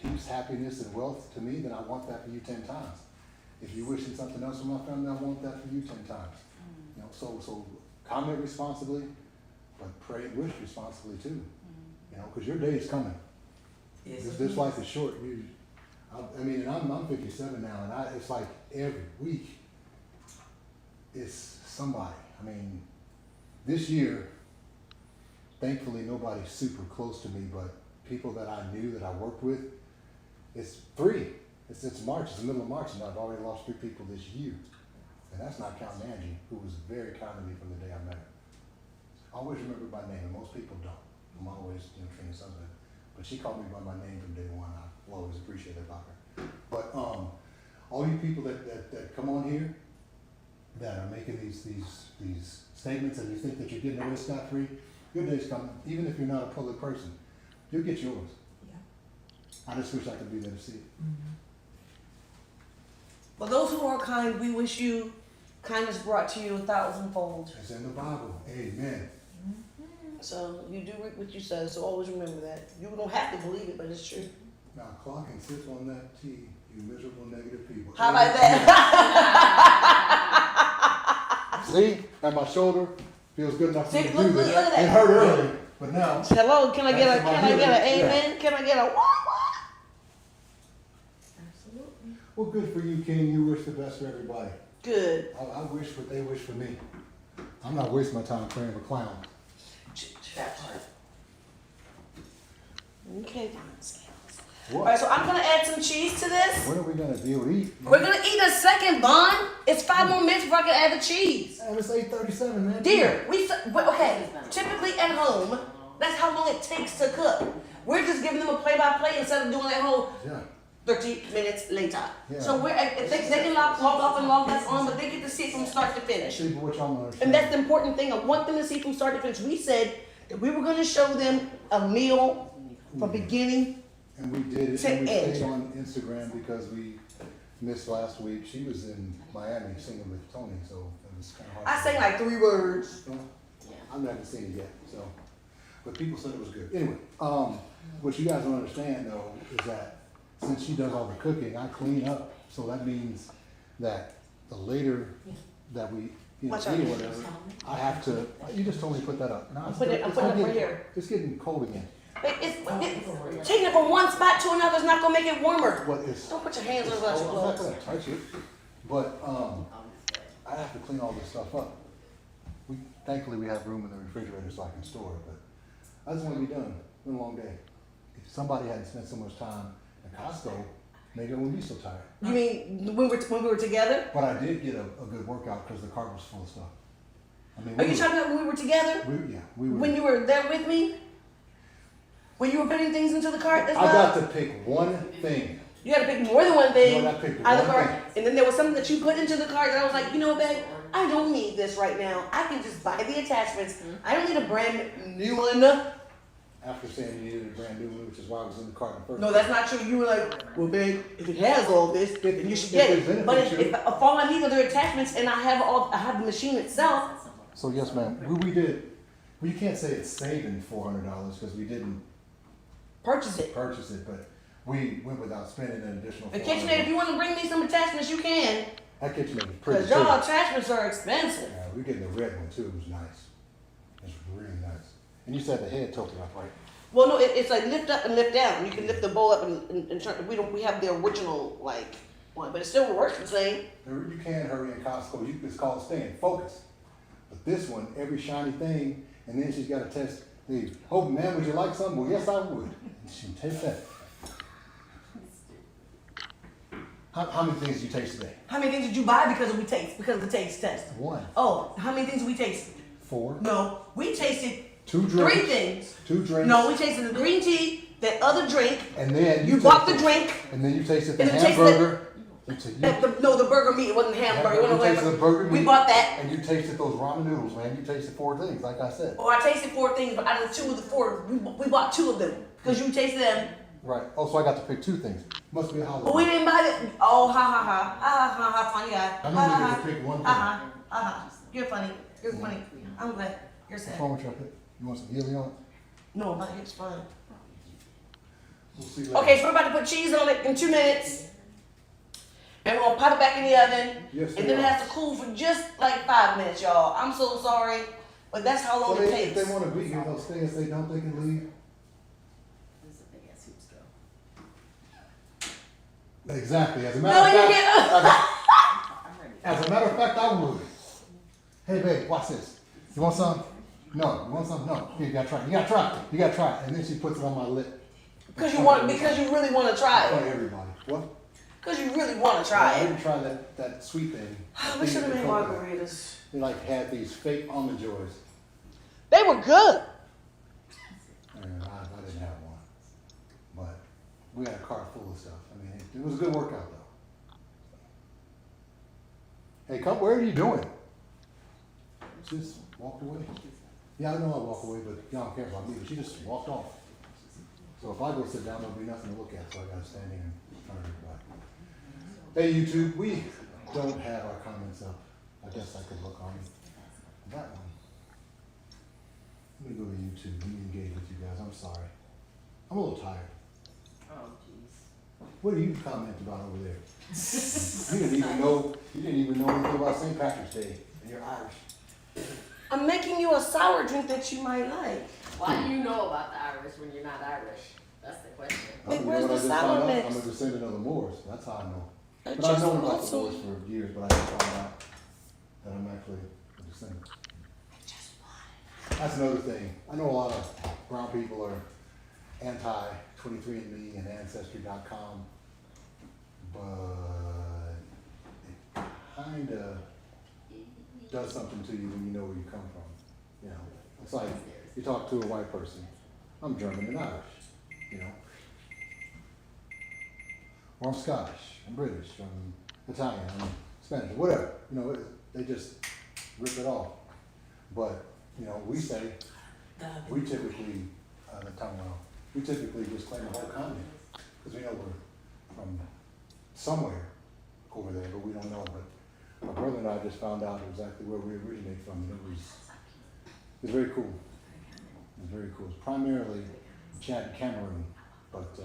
peace, happiness, and wealth to me, then I want that for you 10 times. If you're wishing something else for my family, I want that for you 10 times. You know, so comment responsibly, but pray and wish responsibly too. You know, because your day is coming. Yes, This life is short. I mean, and I'm 57 now, and it's like every week it's somebody. I mean, this year, thankfully nobody's super close to me, but people that I knew, that I worked with, it's 3. It's March, it's the middle of March, and I've already lost 3 people this year. And that's not counting Angie, who was very kind to me from the day I met her. I always remember my name, and most people don't. I'm always, Trina's husband. But she called me by my name from day one. I will always appreciate that about her. But all you people that come on here, that are making these statements, and you think that you're getting away scot-free, your day's coming. Even if you're not a public person, you'll get yours. Yeah. I just wish I could be there to see it. For those who are kind, we wish you kindness brought to you 1,000-fold. It's in the Bible. Amen. So you do what you say, so always remember that. You don't have to believe it, but it's true. Now clock and sip on that tea, you miserable negative people. How about that? See, at my shoulder feels good enough for me See, to look, do look, this. look at that. It hurt early, but now. Hello, can I get an amen? Can I get a what? Absolutely. Well, good for you, King. You wish the best for everybody. Good. I wish what they wish for me. I'm not wasting my time praying for clowns. That part. Okay, scales. What? All right, so I'm gonna add some cheese to this. When are we gonna deal with eat? We're gonna eat a second, Bond. It's 5 more minutes before I can add the cheese. Man, it's 8:37, man. Dear, okay, typically at home, that's how long it takes to cook. We're just giving them a play-by-play instead of doing that whole Yeah. 30 minutes later. Yeah. So they can log off and log back on, but they get to see it from start to finish. See, but what y'all don't understand. And that's the important thing. I want them to see from start to finish. We said that we were going to show them a meal from beginning. And we did it, to and we end. stayed on Instagram because we missed last week. She was in Miami singing with Tony, so it was kind of hard. I sang like 3 words. I've never seen it yet, so, but people said it was good. Anyway, what you guys don't understand though is that since she does all the cooking, I clean up. So that means that the later that we eat Watch or out. whatever, I have to. You just told me to put that up. No, I'm putting it right here. It's getting cold again. Taking it from one spot to another is not going to make it warmer. What is? Don't put your hands on your I'm not gloves. gonna touch it, but I have to clean all this stuff up. Thankfully we have room in the refrigerator so I can store it, but I just want to be done. It's been a long day. If somebody hadn't spent so much time at Costco, maybe I wouldn't be so tired. You mean when we were together? But I did get a good workout because the cart was full of stuff. I mean, Are you talking about when we were together? we were. When you were there with me? When you were putting things into the cart as well? I got to pick one thing. You had to pick more than one thing No, I picked out of the one cart. And then there was something that you put into the cart that I was like, you know what, babe? I don't need this right now. I can just buy the attachments. I don't need a brand new one. After saying you needed a brand new one, which is why I was in the cart in the first No, place. that's not true. You were like, well, babe, if it has all this, then you should get If it. there's But anything, if all I need are the attachments and I have the machine itself, So yes, ma'am, we did. Well, you can't say it's saving $400 because we didn't purchase it. purchase it, but we went without spending an additional. And KitchenAid, if you want to bring me some attachments, you can. That KitchenAid was pretty. Because y'all attachments are expensive. Yeah, we're getting the red one too. It was nice. It's really nice. And you said the head tilted up, right? Well, no, it's like lift up and lift down. You can lift the bowl up and turn. We have the original like one, but it still works the same. You can hurry in Costco. It's called staying focused. But this one, every shiny thing, and then she's got to test the. Oh man, would you like some? Well, yes, I would. She taste that. How many things did you taste today? How many things did you buy because of the taste test? 1, Oh, how many things did we taste? 4, No, we tasted 2 drinks. 3 things. 2 drinks. No, we tasted the green tea, that other drink. And then You bought the tasted- drink. And then you tasted the And you tasted hamburger. No, the burger meat. It wasn't hamburger. It wasn't You tasted the burger We meat, bought that. And you tasted those ramen noodles, man. You tasted 4 things, like I said. Oh, I tasted 4 things, but out of the 2 of the 4, we bought 2 of them because you tasted them. Right. Oh, so I got to pick 2 things. Must be a holiday. But we didn't buy it. Oh, ha ha ha, ha ha ha, funny guy. I Ha normally ha get to pick 1 thing. ha ha ha. You're funny. You're funny. I'm glad. You're What's sad. wrong with your hip? You want some healing on it? No, my hip's fine. We'll see later. Okay, so we're about to put cheese on it in 2 minutes. And we're gonna pop it back in the oven. Yes, And we then it are. has to cool for just like 5 minutes, y'all. I'm so sorry, but that's how long Well, it if takes. they want to be here, they'll stay. If they don't, they can leave. This is a big ass hoops go. Exactly. As a No, matter you of can't. fact, I'm ready. as a matter of fact, I would. Hey, babe, watch this. You want some? No. You want some? No. Here, you gotta try it. You gotta try it. You gotta try it. And then she puts it on my lip. Because you really want to try In front it. of everybody. What? Because you really want to try I it. didn't try that sweet thing. We should have made Coconut. margaritas. They like had these fake almond joys. They were good. And I didn't have one. But we had a car full of stuff. I mean, it was a good workout though. Hey, come, where are you doing? Just walked away. Yeah, I know I walk away, but y'all don't care about me. But she just walked off. So if I go sit down, there'll be nothing to look at. So I gotta stand here in front of everybody. Hey YouTube, we don't have our comments up. I guess I could look on that one. Let me go to YouTube. Let me engage with you guys. I'm sorry. I'm a little tired. Oh, jeez. What do you comment about over there? You didn't even know anything about St. Patrick's Day, and you're Irish. I'm making you a sour drink that you might like. Why do you know about the Irish when you're not Irish? That's the question. Wait, You know where's what I the just sour found out? mix? I'm a descendant of the Moors. That's how I know. I But I've just known about want the some. Moors for years, but I just found out that I'm actually a descendant. That's another thing. I know a lot of brown people are anti-23andMe and Ancestry.com, but it kind of does something to you when you know where you come from. You know, it's like you talk to a white person. I'm German and Irish, you know. Or I'm Scottish, I'm British, I'm Italian, I'm Spanish, whatever. You know, they just rip it off. But, you know, we say, we typically, we typically just claim the whole continent. Because we know we're from somewhere over there, but we don't know. But my brother and I just found out exactly where we originate from. And it was very cool. It was very cool. It was primarily Chad, Cameroon, but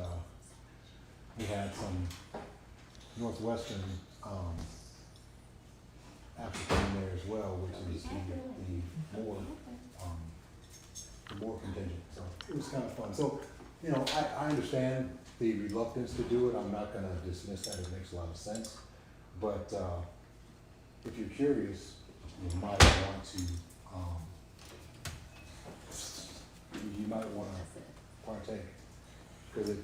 we had some northwestern African in there as well, which is the more contingent. So it was kind of fun. So, you know, I understand the reluctance to do it. I'm not going to dismiss that. It makes a lot of sense. But if you're curious, you might want to partake, because it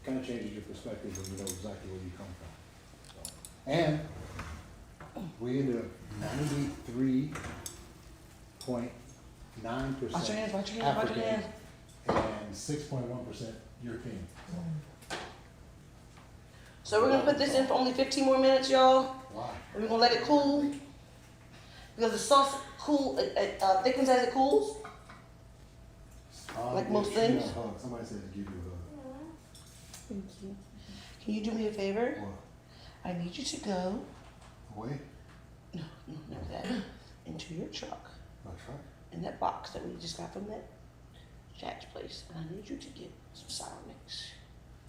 kind of changes your perspective when you know exactly where you come from. So, and we ended up 93.9% Watch your hands, watch your hands, watch your African hands. and 6.1% European. So we're gonna put this in for only 15 more minutes, y'all. Why? And we're gonna let it cool. Because the sauce thickens as it cools. Like most Give Trina things. a hug. Somebody said to give you a hug. Thank you. Can you do me a favor? What? I need you to go, Away? no, that, into your truck, My truck? in that box that we just got from that Jack's place. And I need you to get some sour mix.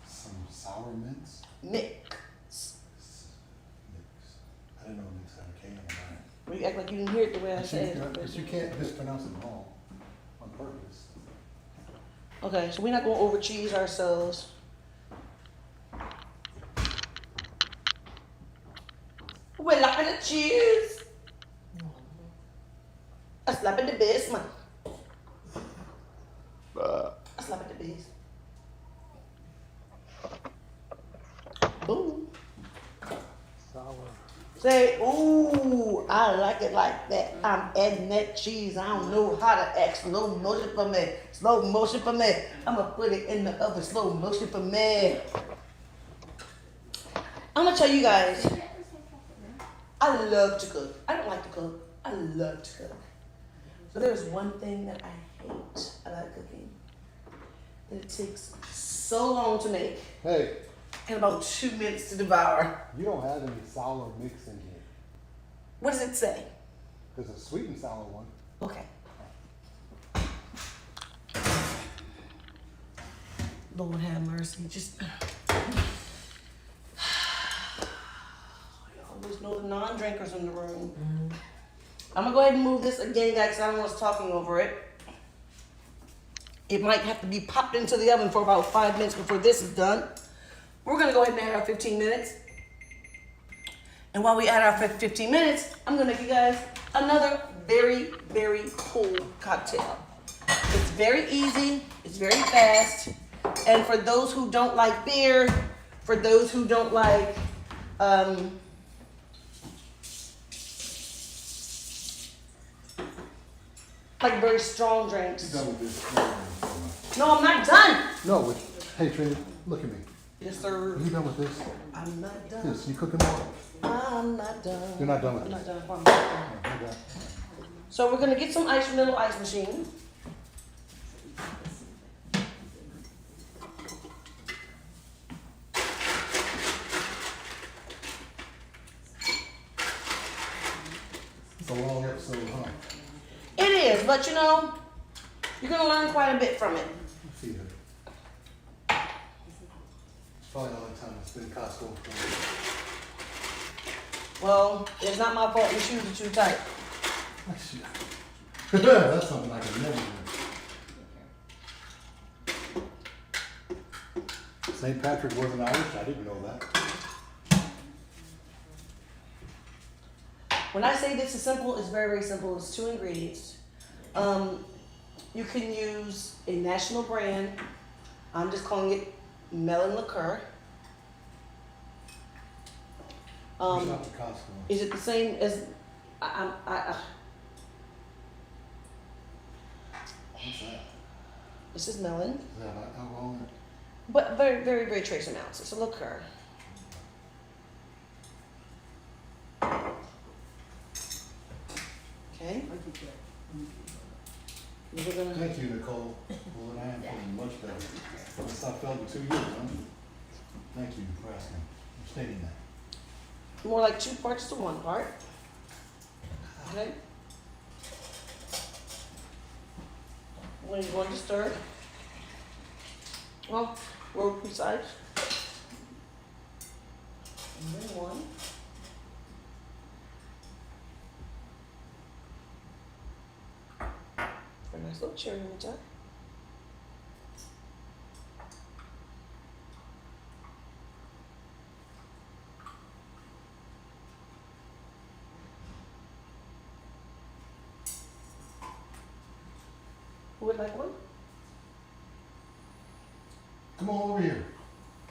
Some sour mints? Mix. Mix. I didn't know mix had a K in it. Well, you act like you didn't hear it the way I But said you, but it. you can't mispronounce it wrong on purpose. Okay, so we're not gonna over cheese ourselves. We're lapping the cheese. A slap in the base, man. A slap in the base. Boom. Say, ooh, I like it like that. I'm adding that cheese. I don't know how to act slow motion for me. Slow motion for me. I'm gonna put it in the oven. Slow motion for me. I'm gonna tell you guys, I love to cook. I don't like to cook. I love to cook. But there's one thing that I hate about cooking. That it takes so long to make Hey, and about 2 minutes to devour. you don't have any sour mix in here. What does it say? There's a sweet and sour one. Okay. Lord have mercy. Just. I always know the non-drinkers in the room. I'm gonna go ahead and move this again, guys, because I don't want us talking over it. It might have to be popped into the oven for about 5 minutes before this is done. We're gonna go ahead and add our 15 minutes. And while we add our 15 minutes, I'm gonna make you guys another very, very cool cocktail. It's very easy, it's very fast, and for those who don't like beer, for those who don't like, like very strong drinks. You done with this? No, I'm not done. No, hey Trina, look at me. Yes, sir. Are you done with this? I'm not done. Yes, you cooking more? I'm not done. You're not done with I'm this? not done. I'm not done. Oh, okay. So we're gonna get some ice from the little ice machine. It's a long episode, huh? It is, but you know, you're gonna learn quite a bit from it. Let's see here. It's probably the only time I spend Costco. Well, it's not my fault your shoes are too tight. That's something I can never do. St. Patrick wasn't Irish, I didn't know that. When I say this is simple, it's very, very simple. It's 2 ingredients. You can use a national brand. I'm just calling it melon liqueur. You shop at Costco. Is it the same as What's that? this is melon, Is that alcohol in it? but very, very, very trace amounts. It's a liqueur. Okay. We're gonna, Thank you, Nicole. Well, I am feeling much better. I stopped feeling for 2 years, huh? Thank you for asking. I'm stating that. more like 2 parts to 1 part. Okay. When you want to stir, well, we're precise. And then 1. For a nice little cherry on the top. Who would like one? Come on over here.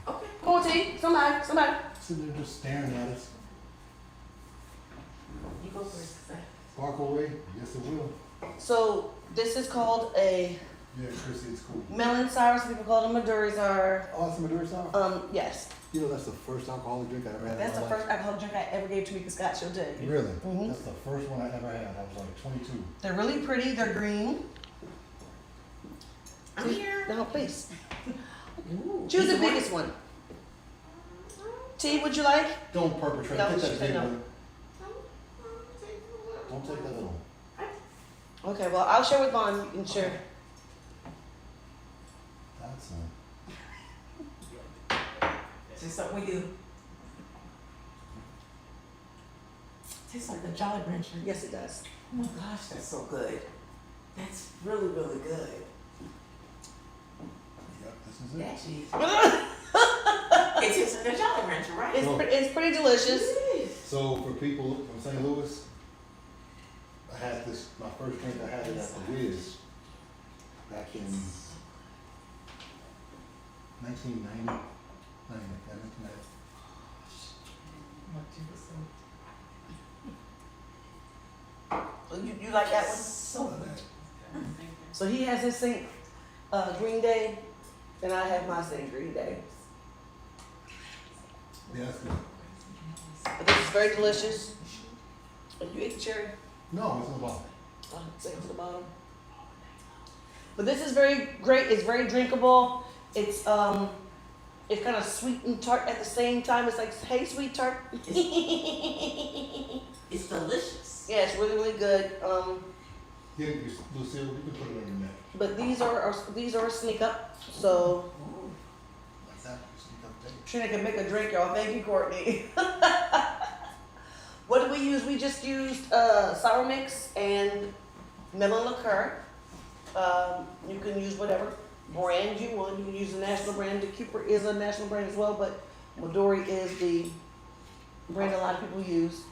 Okay. Come on, T. Somebody. Sitting there just staring at us. You go first. Sparkle away? Yes, it will. So this is called a Yeah, Chrissy, it's cool. melon sour. Some people call it a Maduri sour. Oh, it's a Maduro sour? Yes. You know, that's the first alcoholic drink I ever had. That's in the my first alcoholic drink I ever gave to Mika Scott. She'll tell you. Really? Mhm. That's the first one I ever had. I was like 22. They're really pretty. They're green. I'm here. No, please. Ooh, Choose the either one. biggest one. T, would you like? Don't perpetrate. No, Get she that said big no. one. Don't take that little one. Okay, well, I'll share with Vaughn. You can share. That's It's just something we do. Tastes like a Jolly Rancher. Yes, it does. Oh my gosh, that's so good. That's really, really good. Yep, this is it. That cheese. It tastes like a Jolly Rancher, right? It's pretty delicious. It is. So for people from St. Louis, I had this, my first drink I had it at the Wiz back in 1990. 1990. You like that one? Some of that. So he has his Saint Green Day, and I have my Saint Green Day. Yeah, that's good. But this is very delicious. You ate the cherry? No, it's on the bottom. Oh, say it to the bottom. But this is very great. It's very drinkable. It's kind of sweet and tart at the same time. It's like, hey, sweet tart. It's delicious. Yeah, it's really, really good. Yeah, Lucille, you can put it on your neck. But these are a sneak up. So Like that, sneak up there. Trina can make a drink, y'all. Thank you, Courtney. What did we use? We just used sour mix and melon liqueur. You can use whatever brand you want. You can use the national brand. The Cooper is a national brand as well, but Midori is the brand a lot of people use.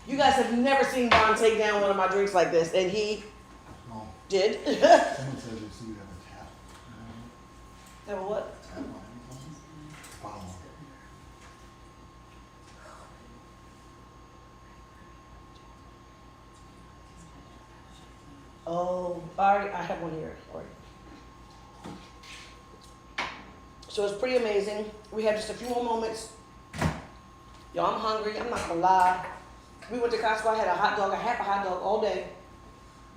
You guys have never seen Don take down one of my drinks like this, and he No, did. someone says you see you have a tap. Have a what? Tap on it. Bottom. Oh, I have one here. All right. So it's pretty amazing. We have just a few more moments. Y'all, I'm hungry. I'm not gonna lie. We went to Costco. I had a hot dog. I had a hot dog all day,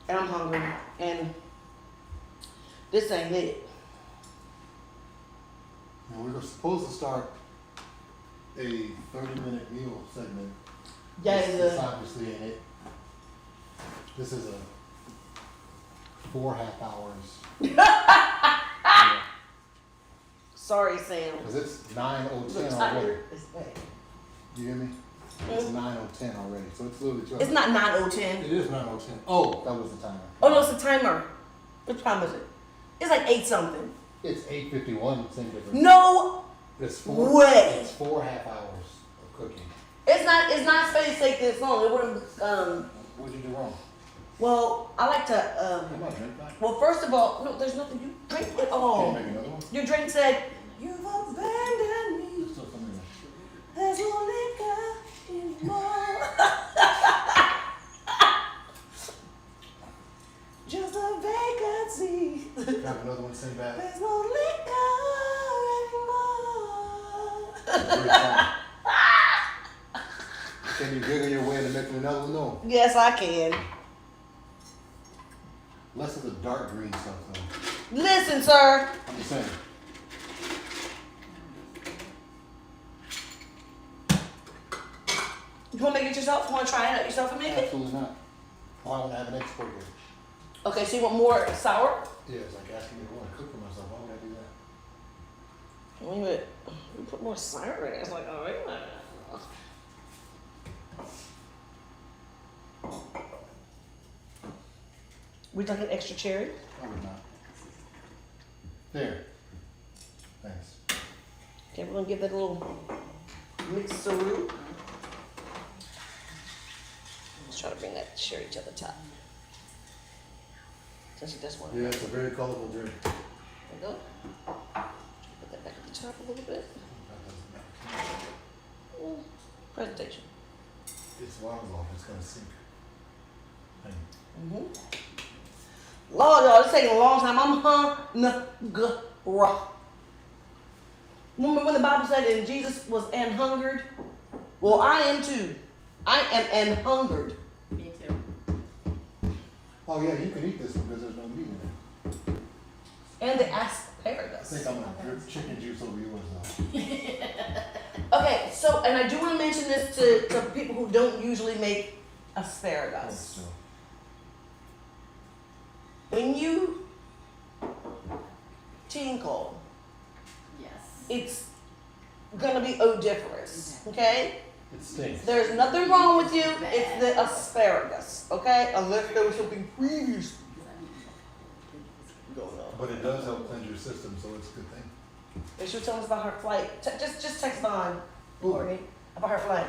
and I'm hungry. And this ain't it. Now, we're supposed to start a 30-minute meal segment. Yeah, This obviously ain't it. This is a 4.5 hours. Sorry, Sam. Because it's 9:10 I'm already. tired. It's bad. You hear me? It's 9:10 already. So it's literally 12. It's not 9:10. It is 9:10. Oh, that was the timer. Oh no, it's a timer. What time is it? It's like 8 something. It's 8:51. Same difference. No It's way. It's 4.5 hours of cooking. It's not supposed to take this long. It wouldn't. What'd you do wrong? Well, I like to. Come on, drink that. Well, first of all, no, there's nothing. You drink it Can you all. make another one? Your drink said, "You've abandoned me. There's still something there. There's no liquor anymore. Just a vacancy. Grab another one, sing back. There's no liquor anymore." Great song. Can you giggle your way into making another one? No. Yes, I can. Less of the dark green stuff, though. Listen, sir. I'm just saying. You want to make it yourself? You want to try it out yourself and make it? Absolutely not. Oh, I want to have an expert here. Okay, so you want more sour? Yeah, it's like asking me if I want to cook for myself. Why would I do that? Wait a minute. We put more sour in it. It's like, all right. We talking extra cherry? I would not. There. Thanks. Okay, we're gonna give that a little mix-a-roo. Let's try to bring that cherry to the top. Since he does want to. Yeah, it's a very colorful drink. There we go. Put that back at the top a little bit. That doesn't matter. Presentation. It's water off. It's gonna sink. Hey. Lord, y'all, it's taking a long time. I'm hungry. Remember when the Bible said that Jesus was an hungered? Well, I am too. I am an hungered. Me too. Oh yeah, you can eat this one because there's no meat in it. And the I asparagus. think I'm gonna drip chicken juice over yours though. Okay, so, and I do want to mention this to people who don't usually make asparagus. So, When you tinkle, Yes. it's gonna be odoriferous, okay? it stinks. There's nothing wrong with you, it's the asparagus, okay? Unless there was something previous going on. But it does help cleanse your system, so it's a good thing. They should tell us about her flight. Just text Dawn, Courtney, about her flight.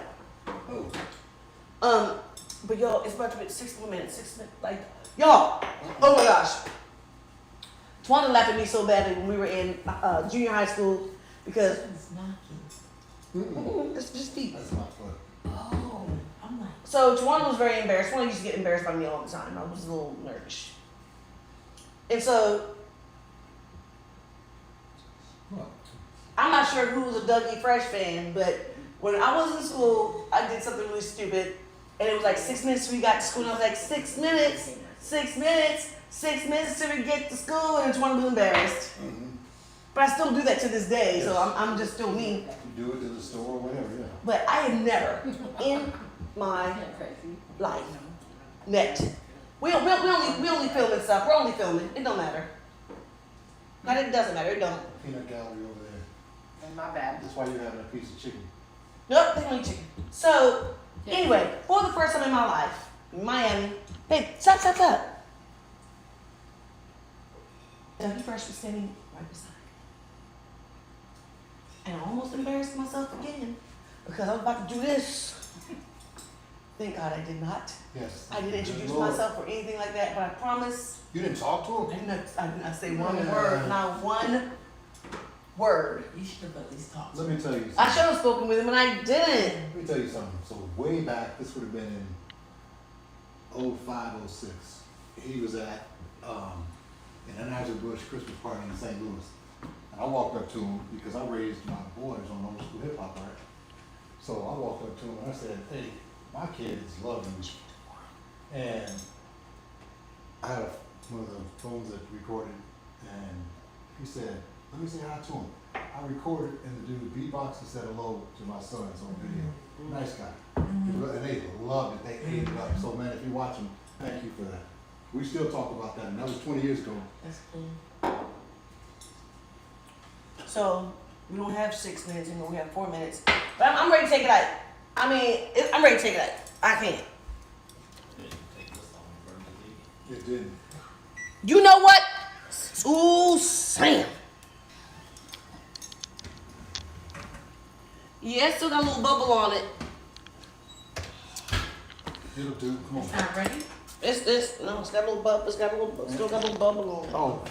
Oh. But y'all, it's about to be 60 minutes, 6 minutes, like, y'all, oh my gosh. Twana laughed at me so badly when we were in junior high school because Mm-mm. it's just deep. That's my foot. Oh, I'm like, So So Tawana was very embarrassed. Tawana used to get embarrassed by me all the time. I was a little nervous. And so What? I'm not sure who was a Dougie Fresh fan, but when I was in school, I did something really stupid. And it was like 6 minutes till we got to school. And I was like, 6 minutes, 6 minutes, 6 minutes till we get to school. And Tawana was embarrassed. But I still do that to this day, so I'm just still me. You do it to the store or whatever, yeah. But I have never in my life met. We only filming stuff. We're only filming. It don't matter. But it doesn't matter. It don't. Peanut gallery over there. And my bad. That's why you're having a piece of chicken. Nope, they don't eat chicken. So anyway, for the first time in my life, in Miami, babe, stop. Dougie Fresh was standing right beside me. And I almost embarrassed myself again because I was about to do this. Thank God I did not. Yes. I didn't introduce Lord. myself or anything like that, but I promise You didn't talk to him? I did not say one word, not one word. You should have at least talked. Let me tell you something. I should have spoken with him and I didn't. Let me tell you something. So way back, this would have been in 05, 06. He was at an Anheuser-Busch Christmas party in St. Louis. And I walked up to him because I raised my boys on old school hip hop, right? So I walked up to him and I said, hey, my kids love you. And I had one of the phones that recorded, and he said, let me say hi to him. I recorded and the dude beatbox and said hello to my sons on video. Nice guy. And they loved it. They ate it up. So man, if you watch him, thank you for that. We still talk about that, and that was 20 years ago. That's cool. So we don't have 6 minutes anymore. We have 4 minutes. But I'm ready to take it out. I mean, I'm ready to take it out. I can't. It didn't. You know what? Ooh, Sam. Yeah, it still got a little bubble on it. It'll do. Come on. It's not ready? It's got a little bubble. Still got a little bubble on it. Oh,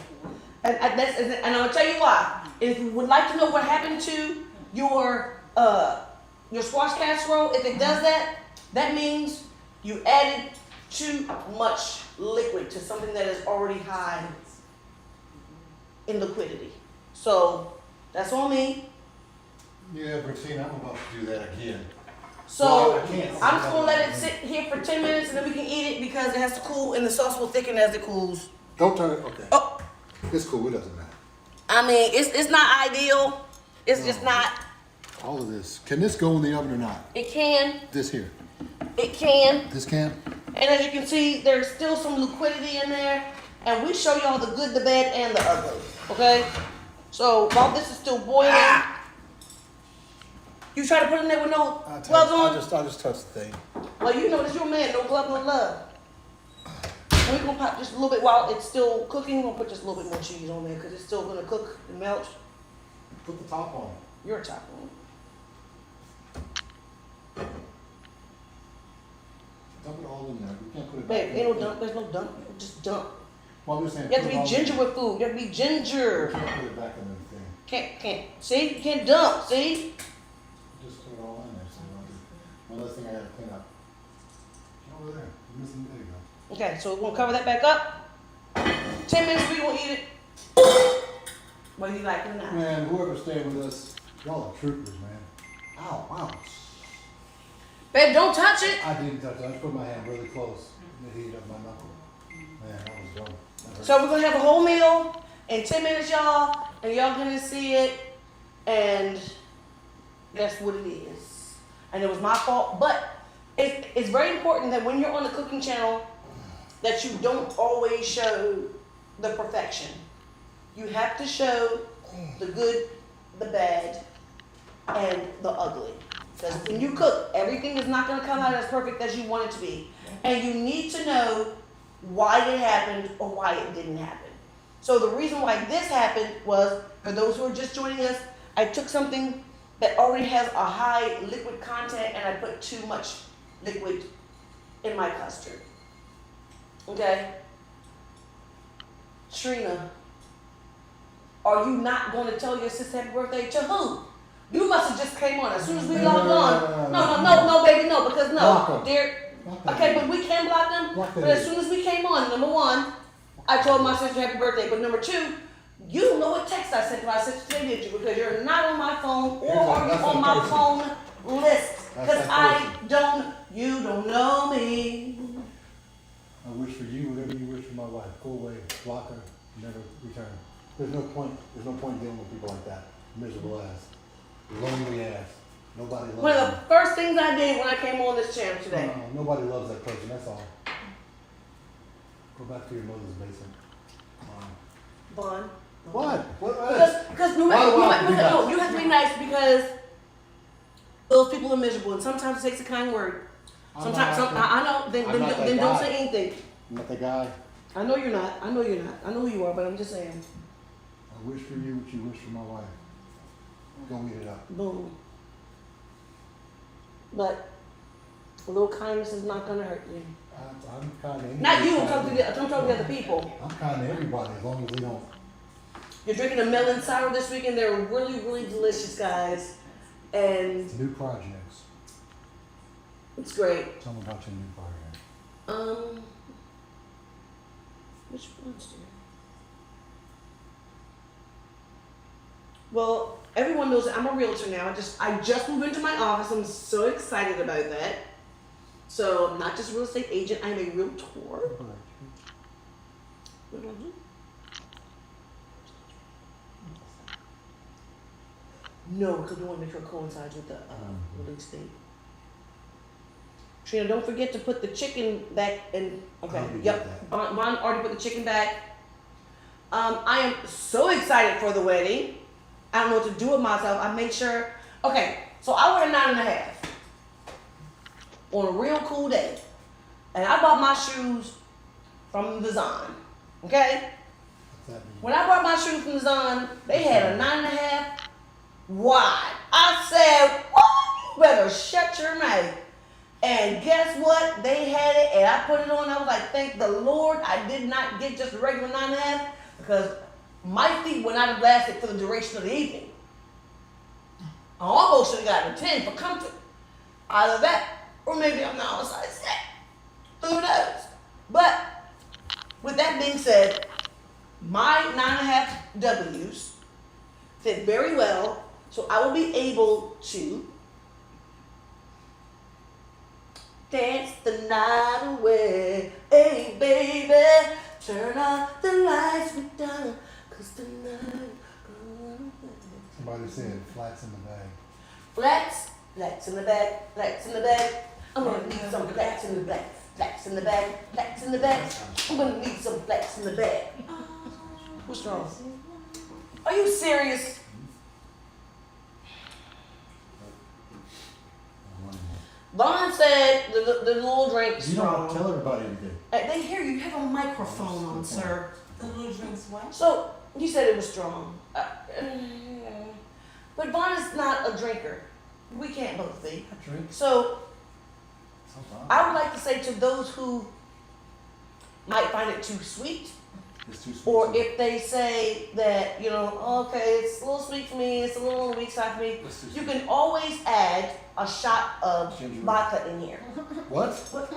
And I'm gonna tell you why. If you would like to know what happened to your squash casserole, if it does that, that means you added too much liquid to something that is already high in liquidity. So that's on me. yeah, Bertina, I'm about to do that again. So Well, I can't. I'm just gonna let it sit here for 10 minutes and then we can eat it because it has to cool and the sauce will thicken as it cools. Don't turn it. Okay. Oh, It's cool. It doesn't matter. I mean, it's not ideal. It's just not. All of this. Can this go in the oven or not? It can. This here. It can. This can? And as you can see, there's still some liquidity in there. And we show y'all the good, the bad, and the ugly. Okay? So while this is still boiling, you try to put it in there with no gloves on? I just touched the thing. Well, you know, it's your man, no glove, no love. And we're gonna pop just a little bit while it's still cooking. We're gonna put just a little bit more cheese on there because it's still gonna cook and melt. Put the top on. Your top on. Dump it all in there. We can't put it Babe, back ain't no in. dump. There's no dump. Just dump. Well, I'm just saying. You have to put it be all ginger in. with food. You have to be ginger. We can't put it back in the thing. Can't. See? You can't dump. See? Just put it all in there. So one last thing I gotta clean up. Over there. You're missing. There you go. Okay, so we're gonna cover that back up. 10 minutes, we're gonna eat it. Whether you like it or not. Man, whoever's staying with us, y'all are troopers, man. Ow, wow. Babe, don't touch it. I didn't touch it. I just put my hand really close and it heated up my knuckle. Man, that was dumb. That hurt. So we're gonna have a whole meal in 10 minutes, y'all, and y'all gonna see it, and that's what it is. And it was my fault, but it's very important that when you're on the cooking channel, that you don't always show the perfection. You have to show the good, the bad, and the ugly. Because when you cook, everything is not going to come out as perfect as you want it to be. And you need to know why it happened or why it didn't happen. So the reason why this happened was, for those who are just joining us, I took something that already has a high liquid content and I put too much liquid in my custard. Okay? Trina, are you not going to tell your sister happy birthday to who? You must have just came on as soon as we logged on. No, baby, no, because no. Welcome. There, Block that Okay, name. but we can block them. Block that But as name. soon as we came on, number one, I told my sister happy birthday. But number two, you don't know what text I sent to my sister today, did you? Because you're not on my phone or are you That's on that my person. phone list. That's Because that you don't know me. I wish for you whatever you wish for my wife. Go away, block her, never return. There's no point dealing with people like that. Miserable ass, lonely ass. Nobody loves One of them. the first things I did when I came on this channel today. No, nobody loves that person. That's all. Go back to your mother's basement. Vaughn. What? Because no Why matter, do I have to be nice? you have to be nice because those people are miserable, and sometimes it takes a kind word. Sometimes, I know. Then I'm not that don't guy. say anything. I'm not the guy. I know you're not. I know you're not. I know who you are, but I'm just saying. I wish for you what you wish for my wife. Go eat it up. Boom. But a little kindness is not gonna hurt you. I'm kind of. Not you. I'm talking to the other people. I'm kind of everybody as long as we don't. You're drinking a melon sour this weekend. They're really, really delicious, guys, and New projects. it's great. Tell me about your new project. Which ones do you? Well, everyone knows that I'm a realtor now. I just moved into my office. I'm so excited about that. So I'm not just a real estate agent. I'm a realtor. What do I do? No, because we want to make sure it coincides with the release date. Trina, don't forget to put the chicken back in. Okay, I'll be yep. with Bon already put the chicken back. I am so excited for the wedding. I don't know what to do with myself. I made sure. Okay, so I wore a 9.5 on a real cool day, and I bought my shoes from the Zon. Okay, What's that mean? when I bought my shoes from the Zon, they had a 9.5 wide. I said, "What? You better shut your mouth." And guess what? They had it, and I put it on. I was like, "Thank the Lord, I did not get just a regular 9.5 because my feet were not elastic for the duration of the evening. I almost should have gotten a 10 for comfort. Either that, or maybe I'm not on a size 10. Who knows? But with that being said, my 9.5 W's fit very well, so I will be able to dance the night away. Hey, baby, turn off the lights, we done, 'cause tonight. Somebody said flats in the bag. Flats in the bag, flats in the bag. I'm gonna need some flats in the bag, flats in the bag, flats in the bag. I'm gonna need some flats in the bag. What's wrong? Are you serious? Vaughn said the little drink's You don't wrong. tell everybody everything. They hear you have a microphone on, sir. The little drinks what? So you said it was strong. But Vaughn is not a drinker. We can't both be. I drink So sometimes. I would like to say to those who might find it too sweet, It's too sweet. or if they say that, okay, it's a little sweet for me, it's a little on the weak side for me, It's too you sweet. can always add a shot of Ginger ale. vodka in here. What? It's like,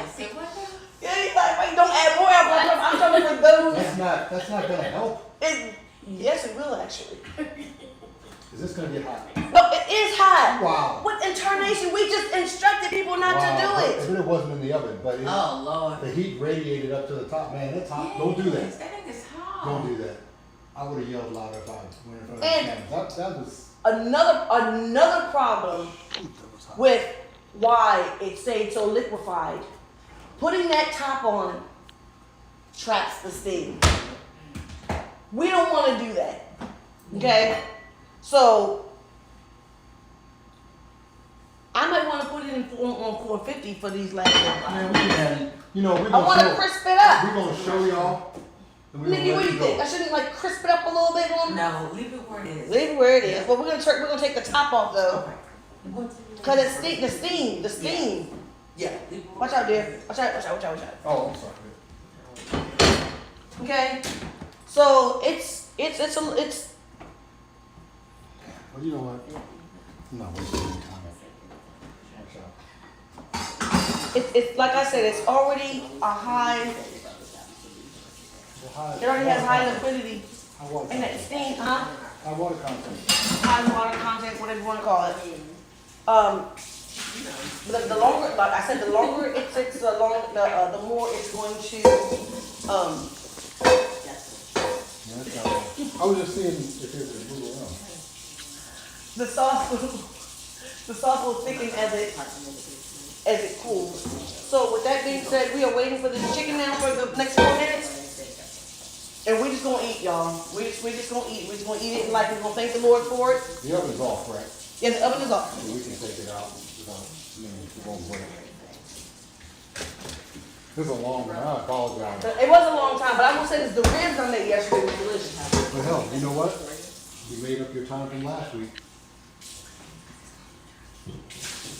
say what now? Yeah, you like, wait, don't add more alcohol. I'm talking for those. That's not gonna help. Yes, it will actually. Is this gonna get hot? No, it is hot. Wow. With intonation, we just instructed people not to do it. But it wasn't in the oven, but Oh, Lord. the heat radiated up to the top. Man, that's hot. Don't do that. Yes, that thing is hot. Don't do that. I would have yelled louder if I went in front of the And- cameras. That was. Another problem That was hot. with why it stayed so liquefied. Putting that top on traps the steam. We don't want to do that. Okay? So I might want to put it on 450 for these last ones. Man, we can add it. We're I gonna want to show. crisp it up. We're gonna show y'all. And we're Nikki, gonna what let do you think? I shouldn't like crisp it up a little bit on? No, leave it where it is. Leave it where it is. But we're gonna take the top off though. Okay. Cause it's the steam. Yeah. leave it Watch where out, it dear. is. Watch out. Oh, I'm sorry. Okay. So it's Well, you know what? I'm not wasting any time. Watch out. It's like I said, it's already a high, it already has high liquidity. High water And that content. stain, huh? High water content. High water content, whatever you wanna call it. The longer, like I said, the longer it sits, the more it's going to, Yeah, that's got it. I was just seeing if it would move around. the sauce will thicken as it cools. So with that being said, we are waiting for this chicken now for the next 4 minutes. And we're just gonna eat, y'all. We're just gonna eat. We're just gonna eat it like we're gonna thank the Lord for it. The oven's off, right? Yeah, the oven is off. So we can take it out without, it won't break. This is a long one, I apologize. It was a long time, but I will say this, the ribs I made yesterday were delicious. But hell, you know what? You made up your time from last week.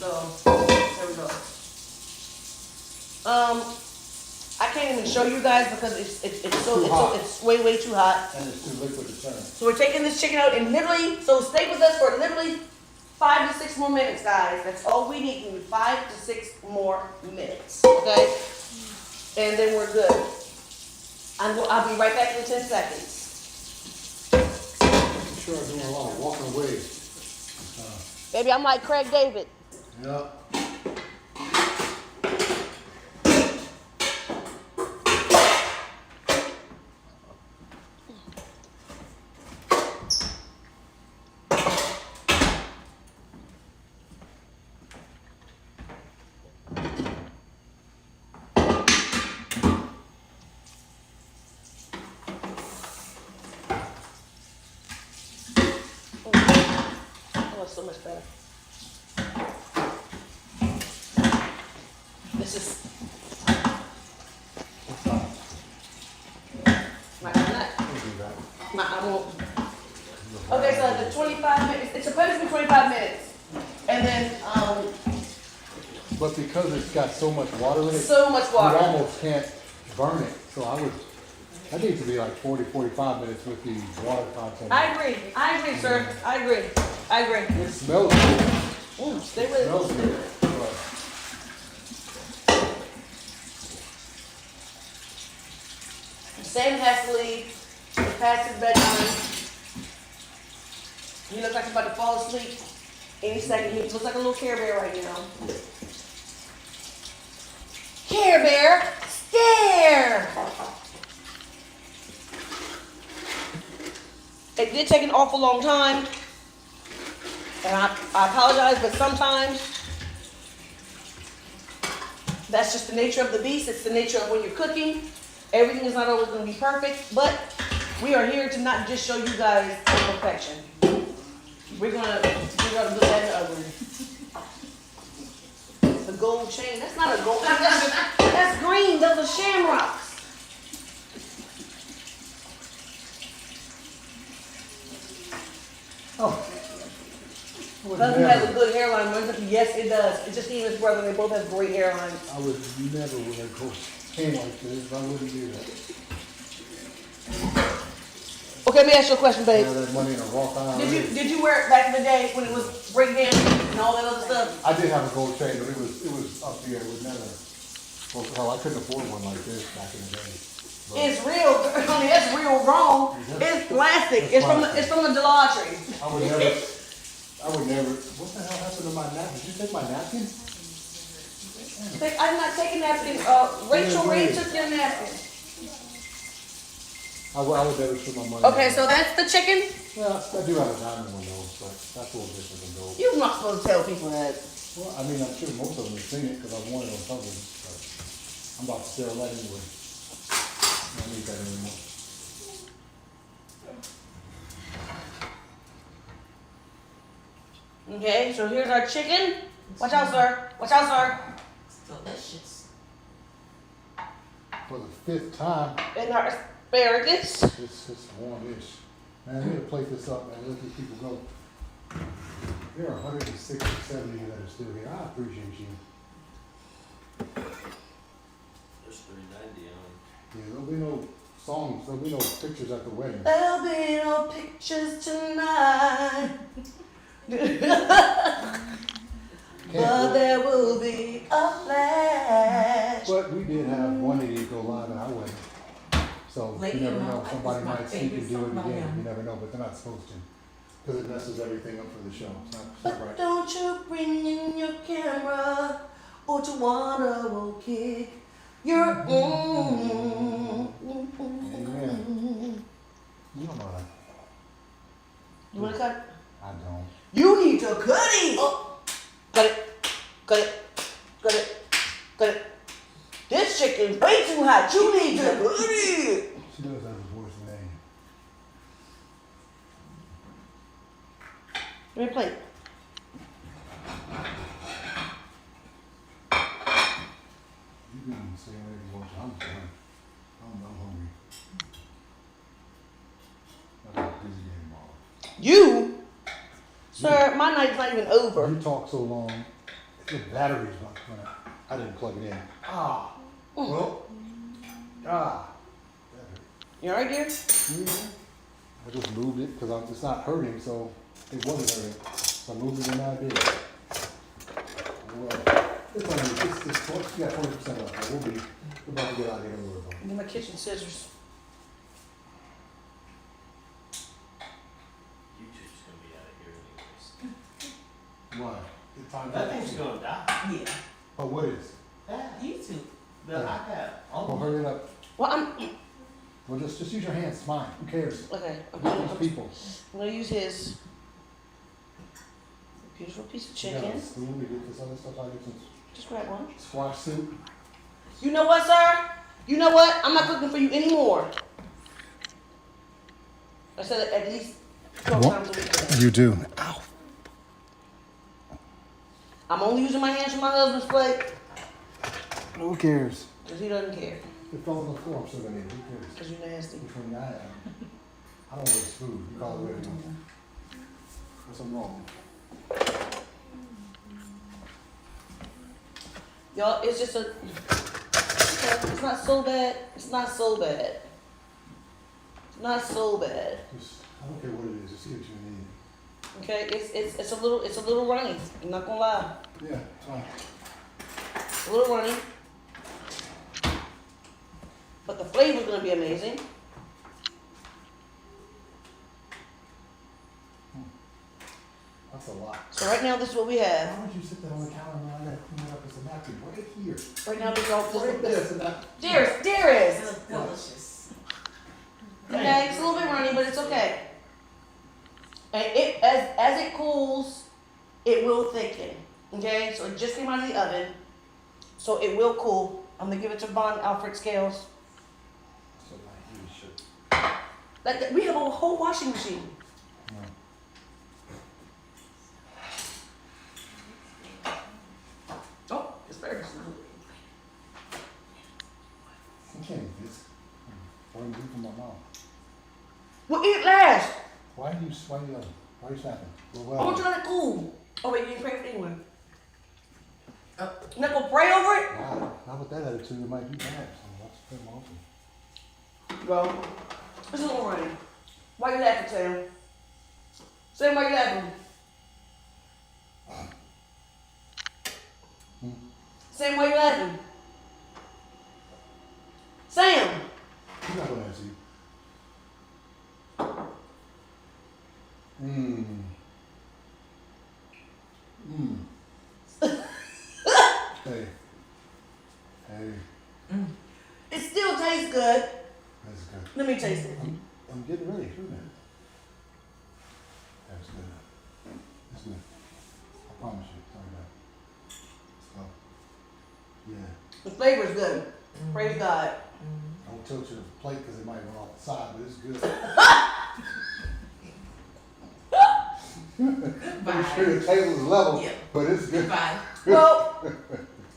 So, there we go. I can't even show you guys because it's way too hot. And it's too liquid to turn. So we're taking this chicken out and literally, so stay with us for literally 5 to 6 more minutes, guys. That's all we need, 5 to 6 more minutes, okay? And then we're good. I'll be right back in 10 seconds. I'm sure I'm doing a lot of walking away. Baby, I'm like Craig David. Yeah. Oh, it's so much better. This is my nut. I won't. Okay, so the 25 minutes, it's supposed to be 25 minutes. And then, But because it's got so much water in it, so much you water. almost can't burn it. So that needs to be like 40, 45 minutes with the water content. I agree, sir. I agree. It smells good. Ooh, stay with It it. smells good. But Sam has to leave. It's past his bedtime. He looks like he's about to fall asleep any second. He looks like a little Care Bear right now. Care Bear, stare! It did take an awful long time. And I apologize, but sometimes that's just the nature of the beast. It's the nature of when you're cooking. Everything is not always going to be perfect, but we are here to not just show you guys perfection. We're gonna figure out the good, bad, and ugly. The gold chain. That's not a gold. That's green. Those are shamrocks. oh, I would Husband has a never, good hairline. Yes, it does. It's just he and his brother. They both have great hairlines. I would never wear a gold chain like this. I wouldn't do that. Okay, let me ask you a question, babe. Have that money in a Roth IRA. Did you wear it back in the day when it was breakdancing and all that other stuff? I did have a gold chain, but it was up here. It would never. Well, hell, I couldn't afford one like this back in the day. But It's real. I mean, that's real wrong. It's plastic. It's from the Dollar Tree. I would never. What the hell happened to my napkin? Did you take my napkin? I'm not taking napkins. Rachel Ray took your napkin. I would never spend my money. Okay, so that's the chicken. Yeah, I do have a diamond one though, but that's a little different than gold. You're not supposed to tell people that. Well, I mean, I'm sure most of them have seen it because I've worn it on something, but I'm about to sell that anyway. I don't need that anymore. Okay, so here's our chicken. Watch out, sir. Watch out, sir. Delicious. For the 5th time, And our asparagus. it's warm-ish. Man, I need to plate this up and let these people go. There are 160, 70 that are still here. I appreciate you. There's 390 on. Yeah, there'll be no songs, there'll be no pictures at the wedding. There'll be no pictures tonight. But there will be a flash. But we did have one idiot go live in our wedding. So Lady you never in my know, life somebody is my might sneak and favorite do it song by again, them. you never know, but they're not supposed to. Cause it messes everything up for the show, it's not But right. don't you bring in your camera or Tawana will kick your Amen. You don't know that. You wanna cut it? I don't. You need to cut it. Oh, cut it, cut it, cut it, cut it. This chicken's way too hot. You need to cut it. She does have a voice name. Give me a plate. You can say whatever you want, I'm done. I'm hungry. I got a busy day tomorrow. You, sir, my night's not even over. You talk so long, the battery's not going out. I didn't plug it in. Ah, well, that hurt. You alright, dear? Yeah. I just moved it because it's not hurting, so it wasn't hurting. So I moved it and now I did. Well, it's only, you got 20% left. We're about to get out of here and work on it. Give me my kitchen scissors. YouTube's gonna be out of here anyways. Why? It's time That thing's gonna die. Yeah, Oh, what is? that YouTube, the iPad. Oh, hurry it up. Well, Well, just use your hands. It's mine. Who cares? okay. Those people. I'm gonna use his beautiful piece of You got a chicken. spoon to get this other stuff out of here. Just grab one. Squash soup. You know what, sir? You know what? I'm not cooking for you anymore. I said it at least 12 times a week today. You do. Ow. I'm only using my hands for my husband's plate Who cares? because he doesn't care. It fell on the floor. I'm still gonna eat it. Who cares? Because you're nasty. Which one I am? I don't waste food. You call it whatever you want. What's wrong? Y'all, it's just it's not so bad. It's not so bad. It's not so bad. Just, I don't care what it is. Just see what you need. Okay, it's a little runny. I'm not gonna lie. Yeah, it's fine. A little runny. But the flavor's gonna be amazing. That's a lot. So right now this is what we have. Why don't you sit there on the counter and I gotta clean it up as a napkin right here? Right now this is all Right there, it's a napkin. Dearest, It dearest. was delicious. Okay, it's a little bit runny, but it's okay. And it as it cools, it will thicken. Okay, so it just came out of the oven, so it will cool. I'm gonna give it to Von Alfred Scales. So like you should. Like we have a whole washing machine. Oh, it's very good. I can't eat this. What do you do from my mouth? We'll eat last. Why are you snapping? I want you to let it cool. Oh wait, you didn't pray for it anyway. You're not gonna pray over it? Wow, not with that attitude, it might be bad. So let's put them off. Well, it's a little runny. Why you laughing, Sam? Sam, why you laughing? Sam, why you laughing? Sam! He's not gonna answer you. Mmm. Mmm. Hey. Hey. It still tastes good. That's good. Let me taste it. I'm getting ready. Wait a minute. That's good. That's good. I promise you. Sorry about it. Yeah. The flavor's good. Praise God. Don't tilt your plate because it might run off the side, but it's good. I'm sure the table's level, Yeah. but it's good. Bye. Well,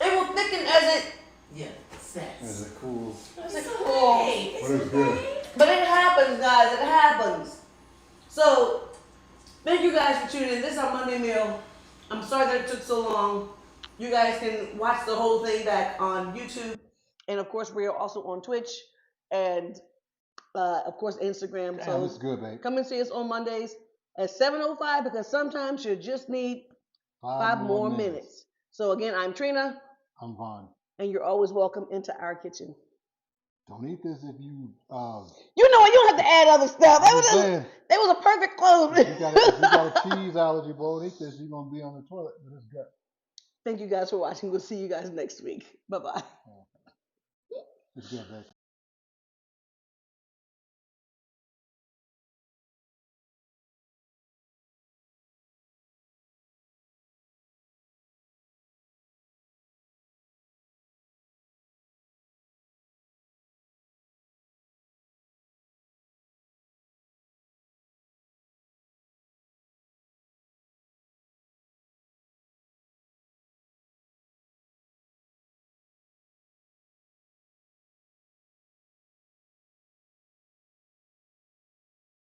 it will thicken Yeah, As sex. it cools. as it cools. Hey, But it's good. But it happens, guys. It happens. So, thank you guys for tuning in. This is our Monday meal. I'm sorry that it took so long. You guys can watch the whole thing back on YouTube. And of course, we are also on Twitch and, of course, Instagram. Damn, So it's good, babe. come and see us on Mondays at 7:05 because sometimes you just need 5 more minutes. So again, I'm Trina, I'm Vaughn. and you're always welcome into our kitchen. Don't eat this if you. You know what? You don't have to add other stuff. I'm just saying, That was a perfect close. if you got a cheese allergy, boy, eat this. You're gonna be on the toilet with this gut. Thank you guys for watching. We'll see you guys next week. Bye bye. It's good, baby.